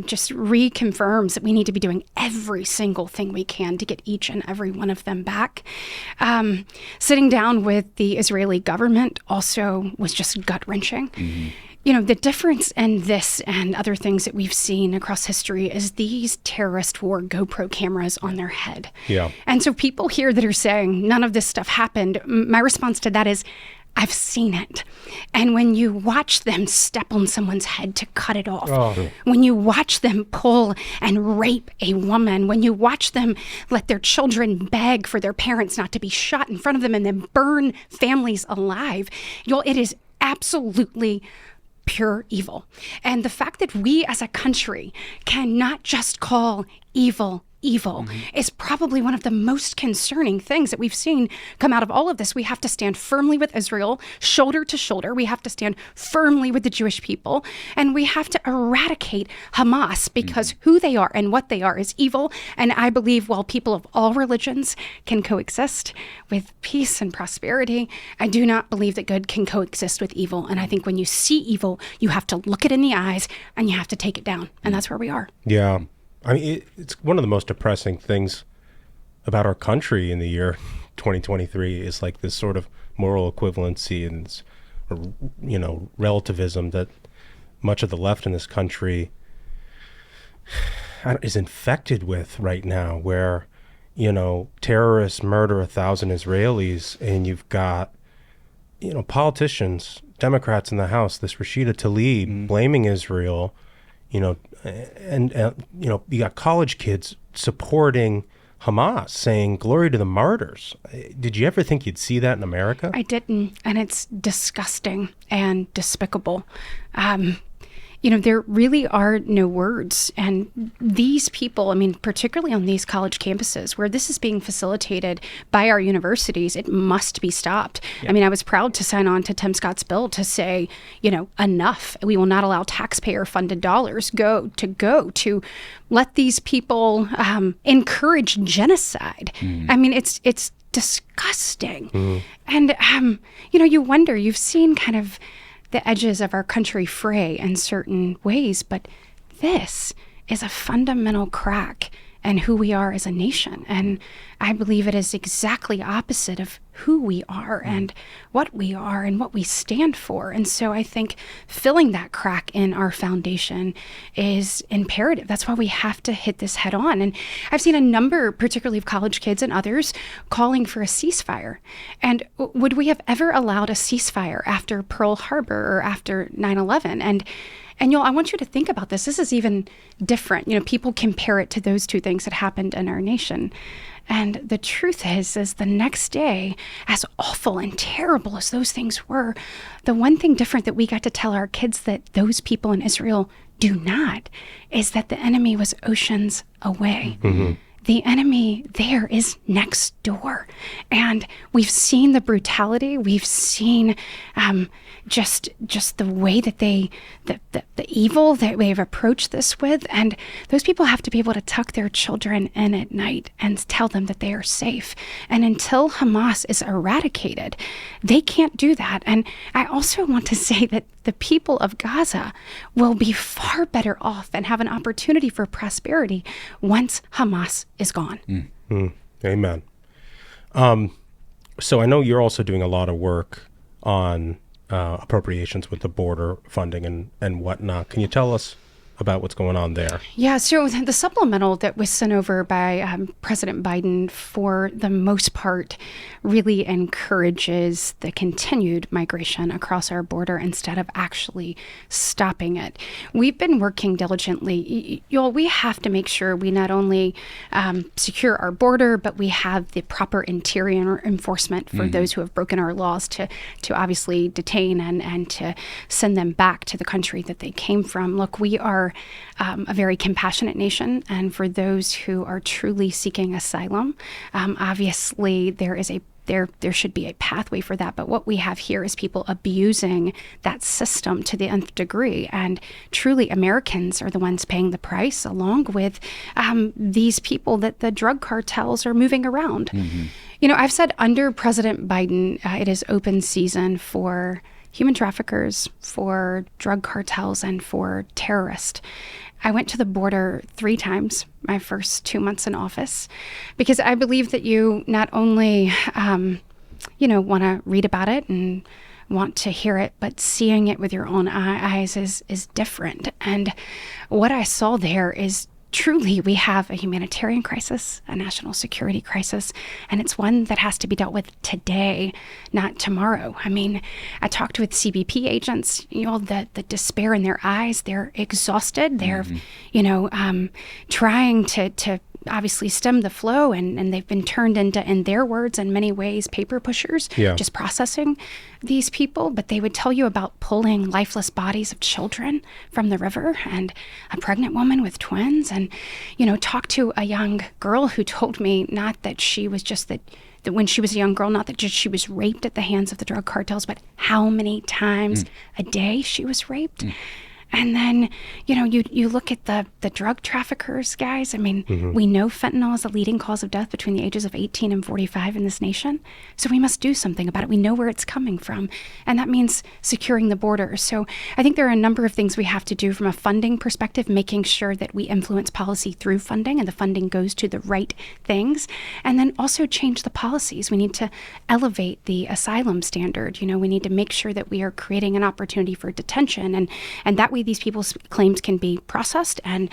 just reconfirms that we need to be doing every single thing we can to get each and every one of them back. Sitting down with the Israeli government also was just gut-wrenching. Mm-hmm. You know, the difference in this and other things that we've seen across history is these terrorists wore GoPro cameras on their head. Yeah. And so people here that are saying none of this stuff happened, my response to that is, I've seen it. And when you watch them step on someone's head to cut it off, when you watch them pull and rape a woman, when you watch them let their children beg for their parents not to be shot in front of them and then burn families alive, it is absolutely pure evil. And the fact that we as a country cannot just call evil evil is probably one of the most concerning things that we've seen come out of all of this. We have to stand firmly with Israel, shoulder to shoulder. We have to stand firmly with the Jewish people, and we have to eradicate Hamas because who they are and what they are is evil. And I believe while people of all religions can coexist with peace and prosperity, I do not believe that good can coexist with evil. And I think when you see evil, you have to look it in the eyes and you have to take it down. And that's where we are. Yeah. I mean, it's one of the most depressing things about our country in the year 2023 is like this sort of moral equivalency and this, relativism that much of the left in this country is infected with right now, where, you know, terrorists murder 1,000 Israelis, and you've got, you know, politicians, Democrats in the House, this Rashida Tlaib blaming Israel, you know, and you know, you got college kids supporting Hamas, saying glory to the martyrs. Did you ever think you'd see that in America? I didn't, and it's disgusting and despicable. You know, there really are no words. And these people, I mean, particularly on these college campuses where this is being facilitated by our universities, it must be stopped. Yeah. I mean, I was proud to sign on to Tim Scott's bill to say, you know, enough. We will not allow taxpayer-funded dollars go to let these people encourage genocide. I mean, it's disgusting. And, you know, you wonder, you've seen kind of the edges of our country fray in certain ways, but this is a fundamental crack in who we are as a nation. And I believe it is exactly opposite of who we are and what we are and what we stand for. And so I think filling that crack in our foundation is imperative. That's why we have to hit this head on. And I've seen a number, particularly of college kids and others, calling for a ceasefire. And would we have ever allowed a ceasefire after Pearl Harbor or after 9/11? And I want you to think about this. This is even different. You know, people compare it to those two things that happened in our nation. And the truth is the next day, as awful and terrible as those things were, the one thing different that we got to tell our kids that those people in Israel do not is that the enemy was oceans away. The enemy there is next door. And we've seen the brutality. We've seen just the way that the evil that they've approached this with. And those people have to be able to tuck their children in at night and tell them that they are safe. And until Hamas is eradicated, they can't do that. And I also want to say that the people of Gaza will be far better off and have an opportunity for prosperity once Hamas is gone. Amen. So I know you're also doing a lot of work on appropriations with the border funding and whatnot. Can you tell us about what's going on there? Yeah, so the supplemental that was sent over by President Biden, for the most part, really encourages the continued migration across our border instead of actually stopping it. We've been working diligently. We have to make sure we not only secure our border, but we have the proper interior enforcement for those who have broken our laws to obviously detain and to send them back to the country that they came from. Look, we are a very compassionate nation, and for those who are truly seeking asylum, obviously there should be a pathway for that. But what we have here is people abusing that system to the nth degree, and truly Americans are the ones paying the price, along with these people that the drug cartels are moving around. You know, I've said under President Biden, it is open season for human traffickers, for drug cartels, and for terrorists. I went to the border 3 times my first 2 months in office, because I believe that you not only, want to read about it and want to hear it, but seeing it with your own eyes is different. And what I saw there is truly, we have a humanitarian crisis, a national security crisis, and it's one that has to be dealt with today, not tomorrow. I mean, I talked with CBP agents, the despair in their eyes. They're exhausted. They're, trying to obviously stem the flow, and they've been turned into, in their words, in many ways, paper pushers, just processing these people. But they would tell you about pulling lifeless bodies of children from the river, and a pregnant woman with twins, and talk to a young girl who told me not that she was just that when she was a young girl, not that just she was raped at the hands of the drug cartels, but how many times a day she was raped. And then, you look at the drug traffickers, guys. I mean, we know fentanyl is a leading cause of death between the ages of 18 and 45 in this nation. So we must do something about it. We know where it's coming from. And that means securing the border. So I think there are a number of things we have to do from a funding perspective, making sure that we influence policy through funding and the funding goes to the right things. And then also change the policies. We need to elevate the asylum standard. We need to make sure that we are creating an opportunity for detention, and that way these people's claims can be processed and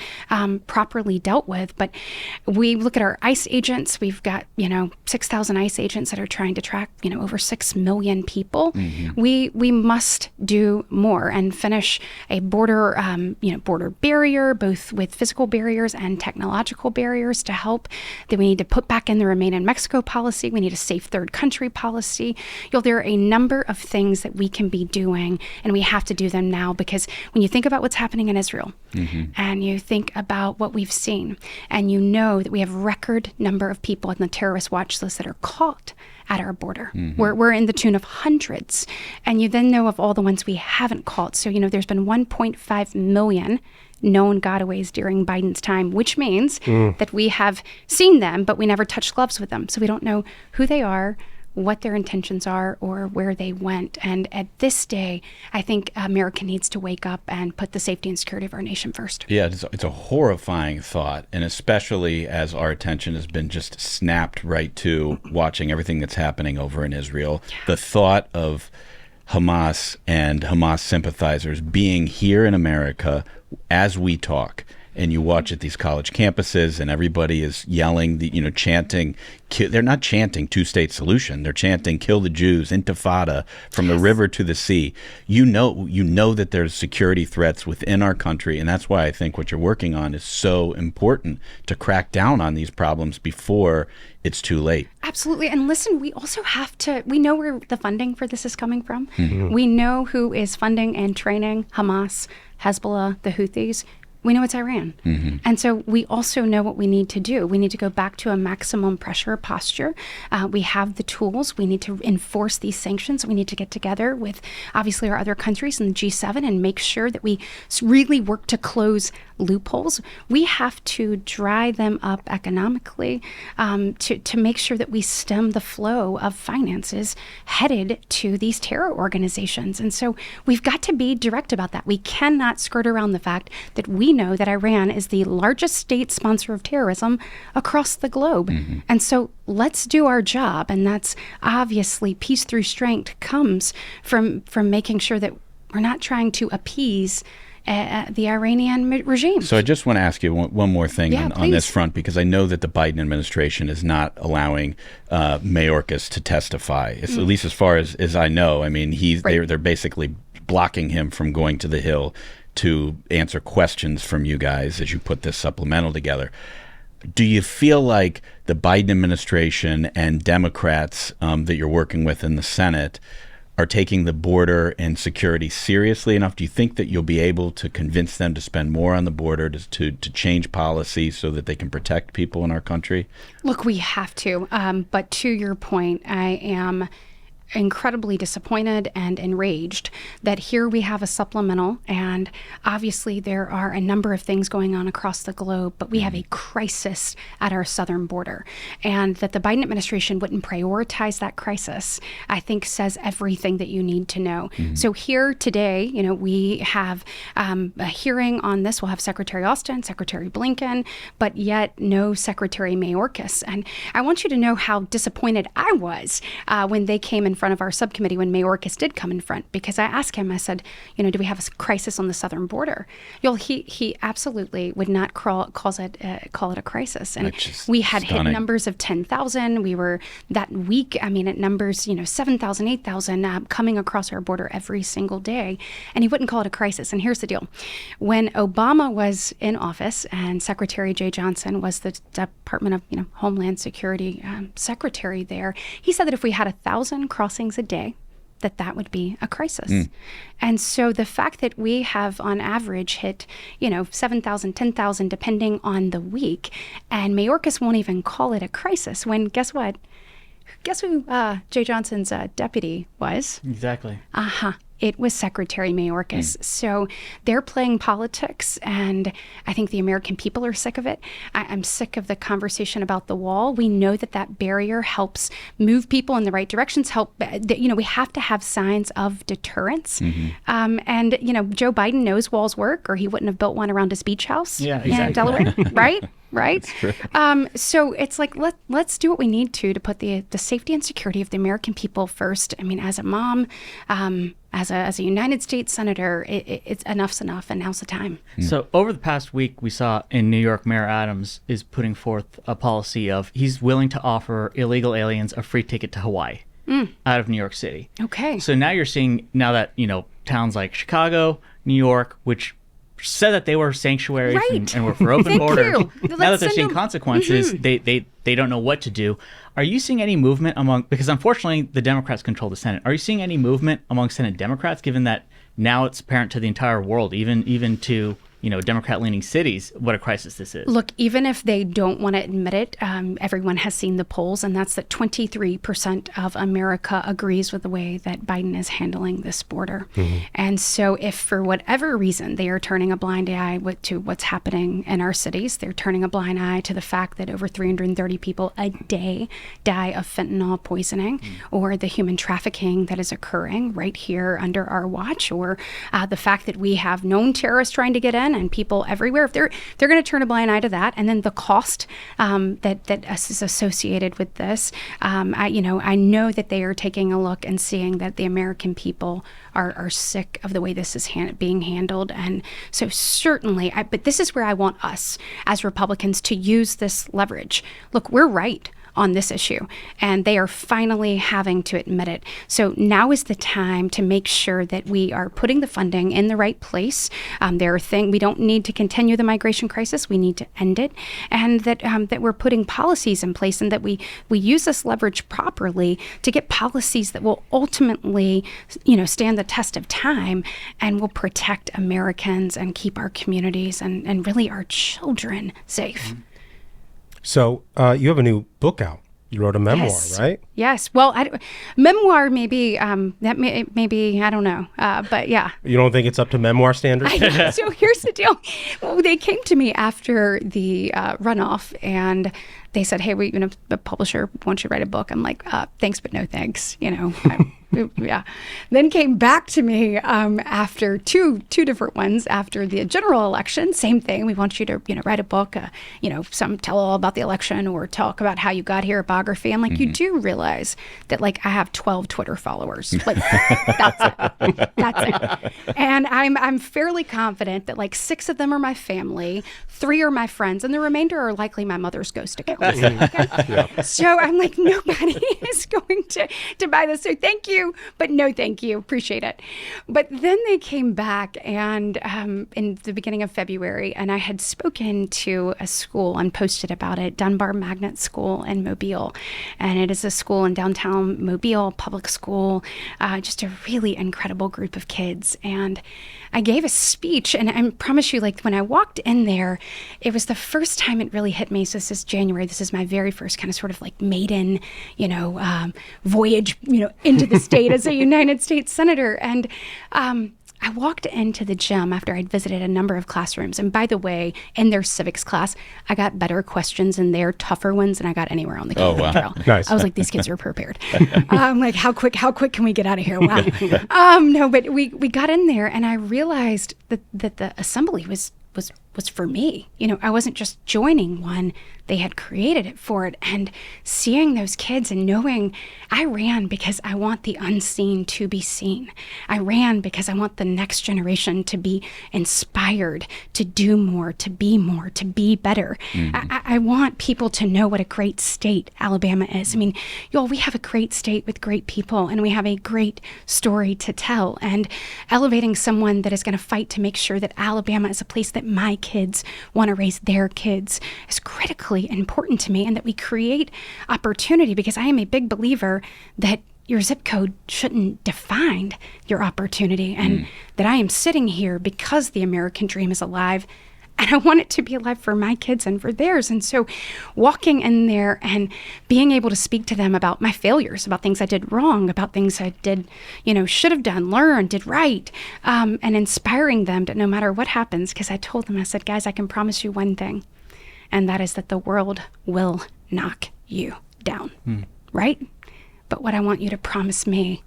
properly dealt with. But we look at our ICE agents. We've got 6,000 ICE agents that are trying to track over 6 million people. We must do more and finish a border border barrier, both with physical barriers and technological barriers to help. That we need to put back in the Remain in Mexico policy. We need a safe third country policy. There are a number of things that we can be doing, and we have to do them now, because when you think about what's happening in Israel and you think about what we've seen, and you know that we have record number of people on the terrorist watch list that are caught at our border. We're in the tune of hundreds. And you then know of all the ones we haven't caught. So, there's been 1.5 million known gotaways during Biden's time, which means that we have seen them, but we never touched gloves with them. So we don't know who they are, what their intentions are, or where they went. And at this day, I think America needs to wake up and put the safety and security of our nation first. Yeah, it's a horrifying thought, and especially as our attention has been just snapped right to watching everything that's happening over in Israel. The thought of Hamas and Hamas sympathizers being here in America as we talk, and you watch at these college campuses and everybody is yelling, chanting. They're not chanting two-state solution. They're chanting kill the Jews, intifada, from the river to the sea. You know that there's security threats within our country, and that's why I think what you're working on is so important, to crack down on these problems before it's too late. Absolutely. And listen, we also have to, we know where the funding for this is coming from. We know who is funding and training Hamas, Hezbollah, the Houthis. We know it's Iran. And so we also know what we need to do. We need to go back to a maximum pressure posture. We have the tools. We need to enforce these sanctions. We need to get together with, obviously, our other countries in the G7 and make sure that we really work to close loopholes. We have to dry them up economically to make sure that we stem the flow of finances headed to these terror organizations. And so we've got to be direct about that. We cannot skirt around the fact that we know that Iran is the largest state sponsor of terrorism across the globe. And so let's do our job. And that's obviously peace through strength comes from making sure that we're not trying to appease the Iranian regime. So I just want to ask you one more thing on this front, because I know that the Biden administration is not allowing Mayorkas to testify, at least as far as I know. I mean, they're basically blocking him from going to the Hill to answer questions from you guys as you put this supplemental together. Do you feel like the Biden administration and Democrats that you're working with in the Senate are taking the border and security seriously enough? Do you think that you'll be able to convince them to spend more on the border, to change policy so that they can protect people in our country? Look, we have to. But to your point, I am incredibly disappointed and enraged that here we have a supplemental, and obviously there are a number of things going on across the globe, but we have a crisis at our southern border, and that the Biden administration wouldn't prioritize that crisis, I think says everything that you need to know. So here today, we have a hearing on this. We'll have Secretary Austin, Secretary Blinken, but yet no Secretary Mayorkas. And I want you to know how disappointed I was when they came in front of our subcommittee, when Mayorkas did come in front, because I asked him, I said, do we have a crisis on the southern border? He absolutely would not call it a crisis. And we had hit numbers of 10,000. We were that week, at numbers, 7,000, 8,000 coming across our border every single day. And he wouldn't call it a crisis. And here's the deal. When Obama was in office and Secretary Jay Johnson was the Department of Homeland Security secretary there, he said that if we had 1,000 crossings a day, that would be a crisis. And so the fact that we have on average hit 7,000, 10,000 depending on the week, and Mayorkas won't even call it a crisis, when guess what? Guess who Jay Johnson's deputy was? Exactly. It was Secretary Mayorkas. So they're playing politics, and I think the American people are sick of it. I'm sick of the conversation about the wall. We know that barrier helps move people in the right directions, we have to have signs of deterrence. And Joe Biden knows walls work, or he wouldn't have built one around his beach house in Delaware, right? right? So it's like, let's do what we need to put the safety and security of the American people first. I mean, as a mom, as a United States senator, it's enough's enough, and now's the time. So over the past week, we saw in New York, Mayor Adams is putting forth a policy of he's willing to offer illegal aliens a free ticket to Hawaii out of New York City. Okay. So now you're seeing, now that, towns like Chicago, New York, which said that they were sanctuaries and were for open borders. Now that they're seeing consequences, they don't know what to do. Are you seeing any movement among, because unfortunately the Democrats control the Senate, are you seeing any movement among Senate Democrats, given that now it's apparent to the entire world, even to Democrat-leaning cities, what a crisis this is? Look, even if they don't want to admit it, everyone has seen the polls, and that's that 23% of America agrees with the way that Biden is handling this border. And so if for whatever reason they are turning a blind eye to what's happening in our cities, they're turning a blind eye to the fact that over 330 people a day die of fentanyl poisoning, or the human trafficking that is occurring right here under our watch, or the fact that we have known terrorists trying to get in, and people everywhere, if they're going to turn a blind eye to that, and then the cost that is associated with this, I know that they are taking a look and seeing that the American people are sick of the way this is being handled. And so certainly, but this is where I want us as Republicans to use this leverage. Look, we're right on this issue, and they are finally having to admit it. So now is the time to make sure that we are putting the funding in the right place. We don't need to continue the migration crisis. We need to end it, and that we're putting policies in place, and that we use this leverage properly to get policies that will ultimately, stand the test of time and will protect Americans and keep our communities and really our children safe. So you have a new book out. You wrote a memoir, right? Yes. Well, memoir maybe maybe I don't know, but yeah. You don't think it's up to memoir standards? So here's the deal. Well, they came to me after the runoff, and they said, "Hey, the publisher wants you to write a book." I'm like, "Thanks, but no thanks." Yeah. Then came back to me after two different ones after the general election. Same thing. We want you to write a book. Tell all about the election or talk about how you got here, a biography. I'm like, you do realize that I have 12 Twitter followers. That's it. And I'm fairly confident that 6 of them are my family, 3 are my friends, and the remainder are likely my mother's ghost account. So I'm like, nobody is going to buy this. So thank you, but no thank you. Appreciate it. But then they came back, and in the beginning of February, and I had spoken to a school and posted about it, Dunbar Magnet School in Mobile. And it is a school in downtown Mobile, public school, just a really incredible group of kids. And I gave a speech, and I promise you, when I walked in there, it was the first time it really hit me. So this is January. This is my very first kind of sort of maiden, voyage, into the state as a United States senator. And I walked into the gym after I'd visited a number of classrooms. And by the way, in their civics class, I got better questions in there, tougher ones, than I got anywhere on the campaign trail. Nice. I was like, these kids are prepared. I'm like, how quick can we get out of here? Wow. No, but we got in there, and I realized that the assembly was for me. I wasn't just joining one. They had created it for it. And seeing those kids and knowing I ran because I want the unseen to be seen. I ran because I want the next generation to be inspired, to do more, to be better. I want people to know what a great state Alabama is. I mean, y'all, we have a great state with great people, and we have a great story to tell. And elevating someone that is going to fight to make sure that Alabama is a place that my kids want to raise their kids is critically important to me, and that we create opportunity, because I am a big believer that your zip code shouldn't define your opportunity, and that I am sitting here because the American dream is alive, and I want it to be alive for my kids and for theirs. And so walking in there and being able to speak to them about my failures, about things I did wrong, about things I did, should have done, learned, did right, and inspiring them that no matter what happens, because I told them, I said, guys, I can promise you one thing, and that is that the world will knock you down, right? But what I want you to promise me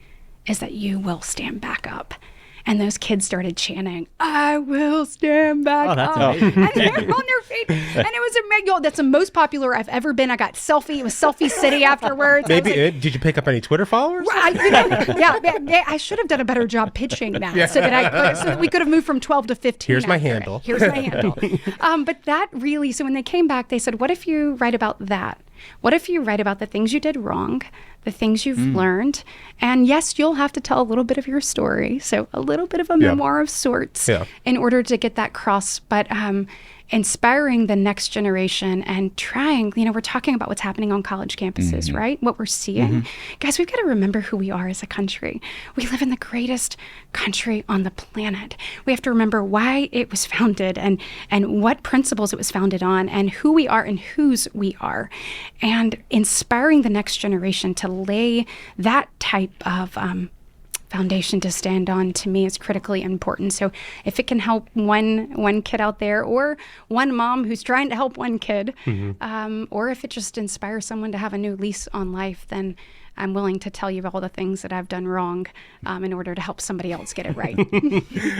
is that you will stand back up. and those kids started chanting, "I will stand back Oh, that's up." amazing. And they were on their feet. And it was amazing. That's the most popular I've ever been. I got selfie. It was Selfie City afterwards. Maybe did you pick up any Twitter followers? I should have done a better job pitching that so that we could have moved from 12 to 15. Here's my after it. handle. Here's my handle. But that really, so when they came back, they said, what if you write about that? What if you write about the things you did wrong, the things you've learned? And yes, you'll have to tell a little bit of your story. So a little bit of a memoir of sorts in order to get that across. But inspiring the next generation and trying, we're talking about what's happening on college campuses, right? What we're seeing. Guys, we've got to remember who we are as a country. We live in the greatest country on the planet. We have to remember why it was founded and what principles it was founded on and who we are and whose we are. And inspiring the next generation to lay that type of foundation to stand on, to me, is critically important. So if it can help one kid out there, or one mom who's trying to help one kid, or if it just inspires someone to have a new lease on life, then I'm willing to tell you all the things that I've done wrong in order to help somebody else get it right.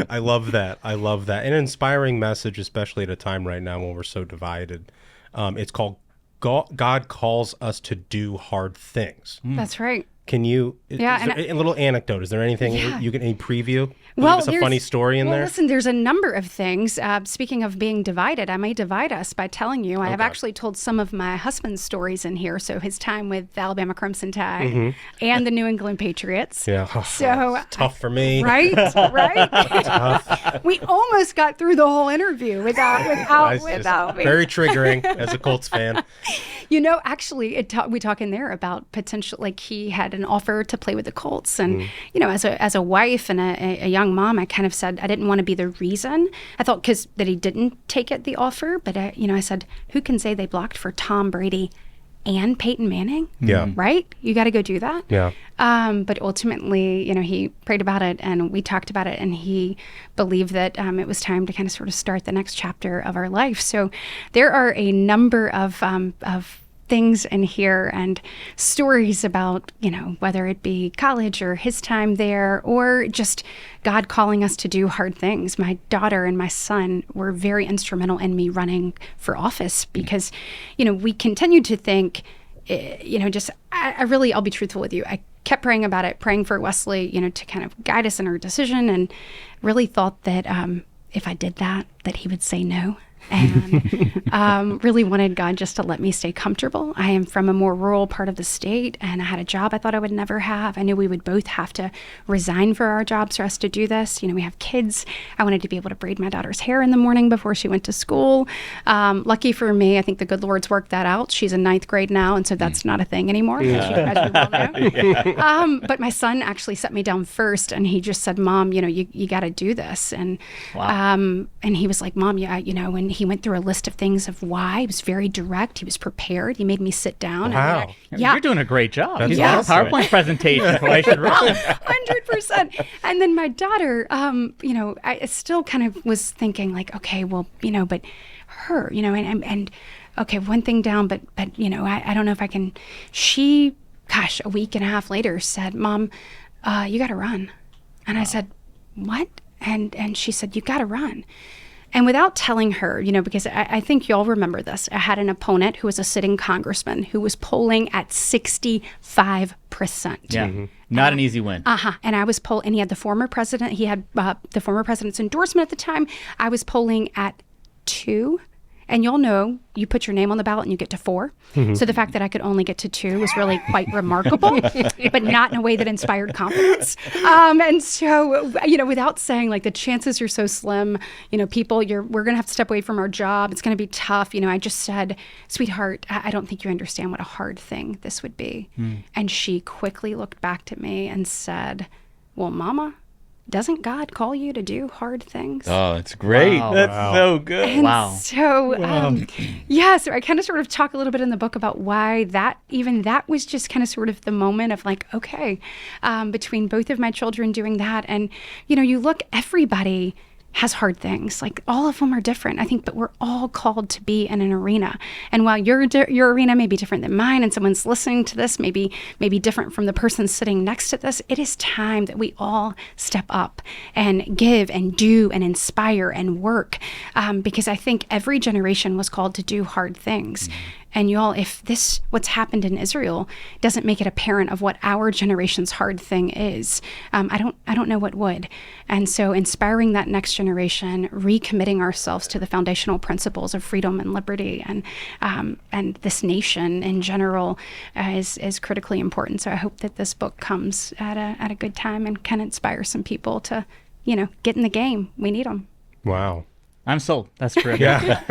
I love that. An inspiring message, especially at a time right now when we're so divided. It's called God Calls Us to Do Hard Things. That's right. Can you, a little anecdote, is there anything you can, any preview? Give us a funny story in there? Listen, there's a number of things. Speaking of being divided, I may divide us by telling you, I have actually told some of my husband's stories in here. So his time with the Alabama Crimson Tide and the New England Patriots. Yeah. So tough for me. Right? We almost got through the whole interview without me. Very triggering as a Colts fan. Actually, we talk in there about potential, like he had an offer to play with the Colts. And, as a wife and a young mom, I kind of said I didn't want to be the reason. I thought that he didn't take the offer. But, I said, who can say they blocked for Tom Brady and Peyton Manning? Yeah. Right? You got to go do that. Yeah. But ultimately, he prayed about it and we talked about it, and he believed that it was time to kind of sort of start the next chapter of our life. So there are a number of things in here and stories about, whether it be college or his time there, or just God calling us to do hard things. My daughter and my son were very instrumental in me running for office because, we continued to think, I'll be truthful with you. I kept praying about it, praying for Wesley, to kind of guide us in our decision, and really thought that if I did that he would say no. And really wanted God just to let me stay comfortable. I am from a more rural part of the state, and I had a job I thought I would never have. I knew we would both have to resign for our jobs for us to do this. We have kids. I wanted to be able to braid my daughter's hair in the morning before she went to school. Lucky for me, I think the good Lord's worked that out. She's in 9th grade now, and so that's not a thing anymore, as you well know. But my son actually set me down first, and he just said, Mom, you got to do this. And and he was like, Mom, when he went through a list of things of why. He was very direct. He was prepared. He made me sit down. Wow. You're doing a great job. That's awesome. PowerPoint presentation. 100%. And then my daughter, I still kind of was thinking like, okay, well, but her, and okay, one thing down, but I don't know if I can. She, a week and a half later said, Mom, you got to run. And I said, what? And she said, you got to run. And without telling her, because I think y'all remember this, I had an opponent who was a sitting congressman who was polling at 65%. Yeah, not an easy win. And I was and he had the former president, the former president's endorsement at the time. I was polling at 2. And y'all know you put your name on the ballot and you get to 4. So the fact that I could only get to 2 was really quite remarkable, but not in a way that inspired confidence. And so, without saying like the chances are so slim, people, we're going to have to step away from our job. It's going to be tough. I just said, sweetheart, I don't think you understand what a hard thing this would be. And she quickly looked back to me and said, well, Mama, doesn't God call you to do hard things? Oh, that's great. Wow. That's so good. And so, so I kind of sort of talk a little bit in the book about why that was just kind of sort of the moment of like, okay, between both of my children doing that. And, you look, everybody has hard things. Like all of them are different, I think, but we're all called to be in an arena. And while your arena may be different than mine, and someone's listening to this maybe different from the person sitting next to this, it is time that we all step up and give and do and inspire and work, because I think every generation was called to do hard things. And y'all, if what's happened in Israel doesn't make it apparent of what our generation's hard thing is, I don't know what would. And so inspiring that next generation, recommitting ourselves to the foundational principles of freedom and liberty and this nation in general is critically important. So I hope that this book comes at a good time and can inspire some people to, get in the game. We need them. Wow. I'm sold. That's terrific. Yeah.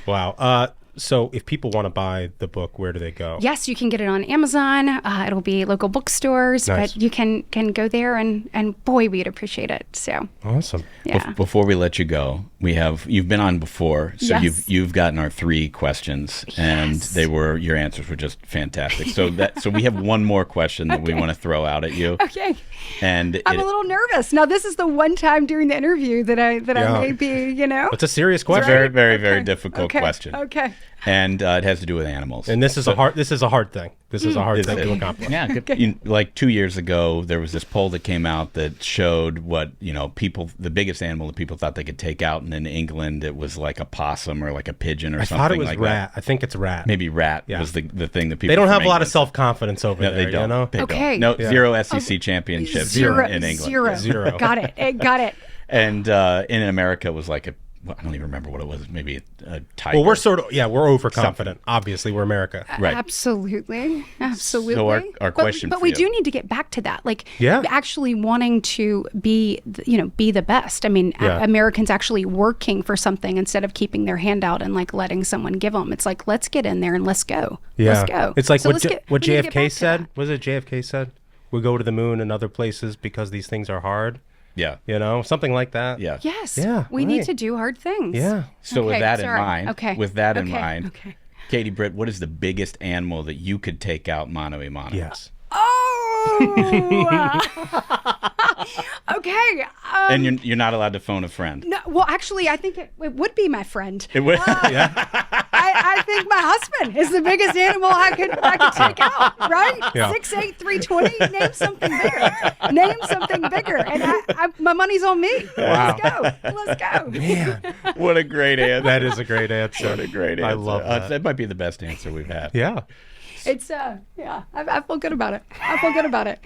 Wow. So if people want to buy the book, where do they go? Yes, you can get it on Amazon. It'll be local bookstores, Nice. but you can go there and boy, we'd appreciate it. So Awesome. yeah. Before we let you go, you've been on before, so Yes. you've gotten our 3 questions, and your answers were just fantastic. So we have one more question that we want to throw out at you. Okay. And I'm a little nervous. Now, this is the one time during the interview that I may be, It's a serious question. It's a very, very, very difficult question. Okay. And it has to do with animals. And this is a hard thing. This is a hard thing to accomplish. Yeah, good. Like 2 years ago, there was this poll that came out that showed what, the biggest animal that people thought they could take out. And in England, it was like a possum or like a pigeon or something like that. I thought it was rat. I think it's rat. Maybe rat was the thing that people. They don't have from a lot of England- self-confidence over No, there, they don't. They Okay. don't. No, 0 SEC championships in England. Zero. Got it. And in America, it was like I don't even remember what it was. Maybe a tiger. Well, we're overconfident. Obviously, we're America. Right. Absolutely. So our question but for we you- do need to get back to that. Like Yeah. actually wanting to be the best. I mean, Yeah. Americans actually working for something instead of keeping their hand out and like letting someone give them. It's like, let's get in there and let's go. Yeah. Let's go. It's like So what we need to get JFK back to said. that. Was it JFK said? We go to the moon and other places because these things are hard. Yeah. Something like that. Yeah. Yes. Yeah, We need right. to do hard things. Yeah. So with Okay, that sorry. in mind, Okay. Katie, Britt, what is the biggest animal that you could take out mano a mano? Yes. Oh. Okay. And you're not allowed to phone a friend. No, well, actually, I think it would be my friend. It would. I think my husband is the biggest animal I could take out. Right? Yeah. 6'8", 320. Name something bigger. And my money's on me. Wow. Let's go. Man, What a great answer. that is a great answer. What a great answer. I love that. That might be the best answer we've had. Yeah. It's I feel good about it.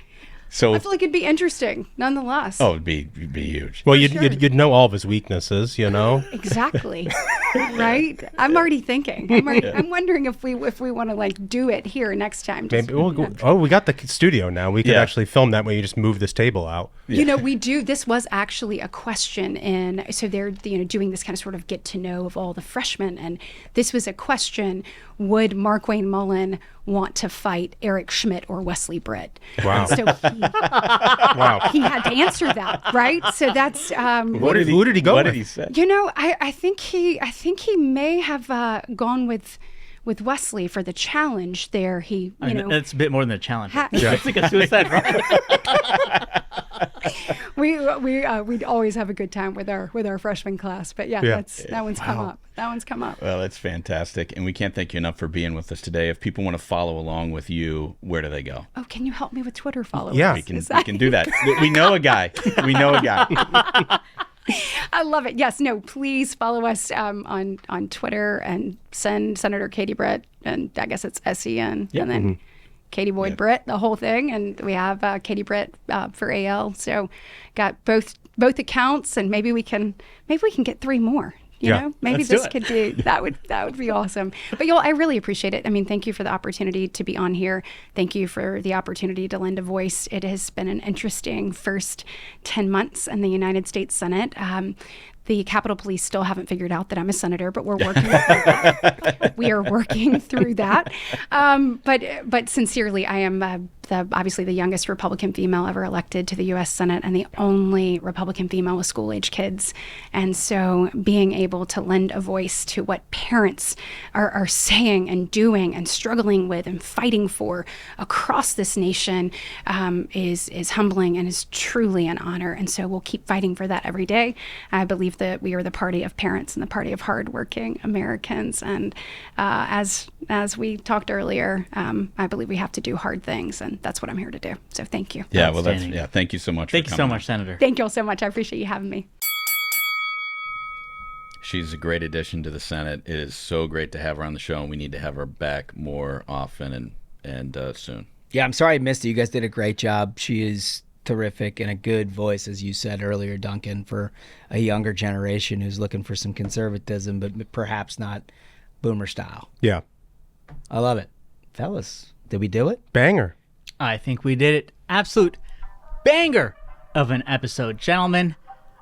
So I feel like it'd be interesting, nonetheless. it'd be huge. Well, sure. you'd know all of his weaknesses, Exactly. Right? I'm already thinking. I'm wondering if we want to like do it here next time. Just, Maybe we'll go. Oh, we got the studio now. We could Yeah. actually film that way. You just move this table out. we do. This was actually a question so they're doing this kind of sort of get to know of all the freshmen, and this was a question: would Markwayne Mullen want to fight Eric Schmidt or Wesley Britt? Wow. And so he had to answer that, right? So that's Who did he go What with? did he say? I think he may have gone with Wesley for the challenge there. It's a bit more than a challenge. Ha- It's like a suicide run. we'd always have a good time with our freshman class, but that one's come up. That one's come up. Well, it's fantastic, and we can't thank you enough for being with us today. If people want to follow along with you, where do they go? Oh, can you help me with Twitter followers? Yeah. We can do that. We know a guy. I love it. Yes, no, please follow us on Twitter and send Senator Katie Britt, and I guess it's SEN, and then Katie Boyd Britt, the whole thing, and we have Katie Britt for AL. So got both accounts, and maybe we can get 3 more. You know, maybe this could be that would be awesome. But y'all, I really appreciate it. I mean, thank you for the opportunity to be on here. Thank you for the opportunity to lend a voice. It has been an interesting first 10 months in the United States Senate. The Capitol Police still haven't figured out that I'm a senator, but we're working. We are working through that. But sincerely, I am obviously the youngest Republican female ever elected to the U.S. Senate and the only Republican female with school-age kids. And so being able to lend a voice to what parents are saying and doing and struggling with and fighting for across this nation is humbling and is truly an honor. And so we'll keep fighting for that every day. I believe that we are the party of parents and the party of hardworking Americans. And as we talked earlier, I believe we have to do hard things, and that's what I'm here to do. So thank you. Yeah, well, thank you so much. Thank you so much, Senator. Thank you all so much. I appreciate you having me. She's a great addition to the Senate. It is so great to have her on the show, and we need to have her back more often and soon. Yeah, I'm sorry I missed it. You guys did a great job. She is terrific and a good voice, as you said earlier, Duncan, for a younger generation who's looking for some conservatism, but perhaps not boomer style. Yeah. I love it. Fellas, did we do it? Banger. I think we did it. Absolute banger of an episode, gentlemen.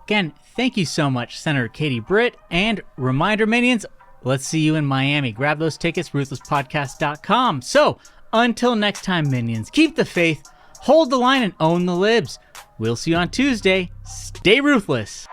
Again, thank you so much, Senator Katie Britt. And reminder, minions, let's see you in Miami. Grab those tickets, ruthlesspodcast.com. So, until next time, minions, keep the faith, hold the line, and own the libs. We'll see you on Tuesday. Stay ruthless.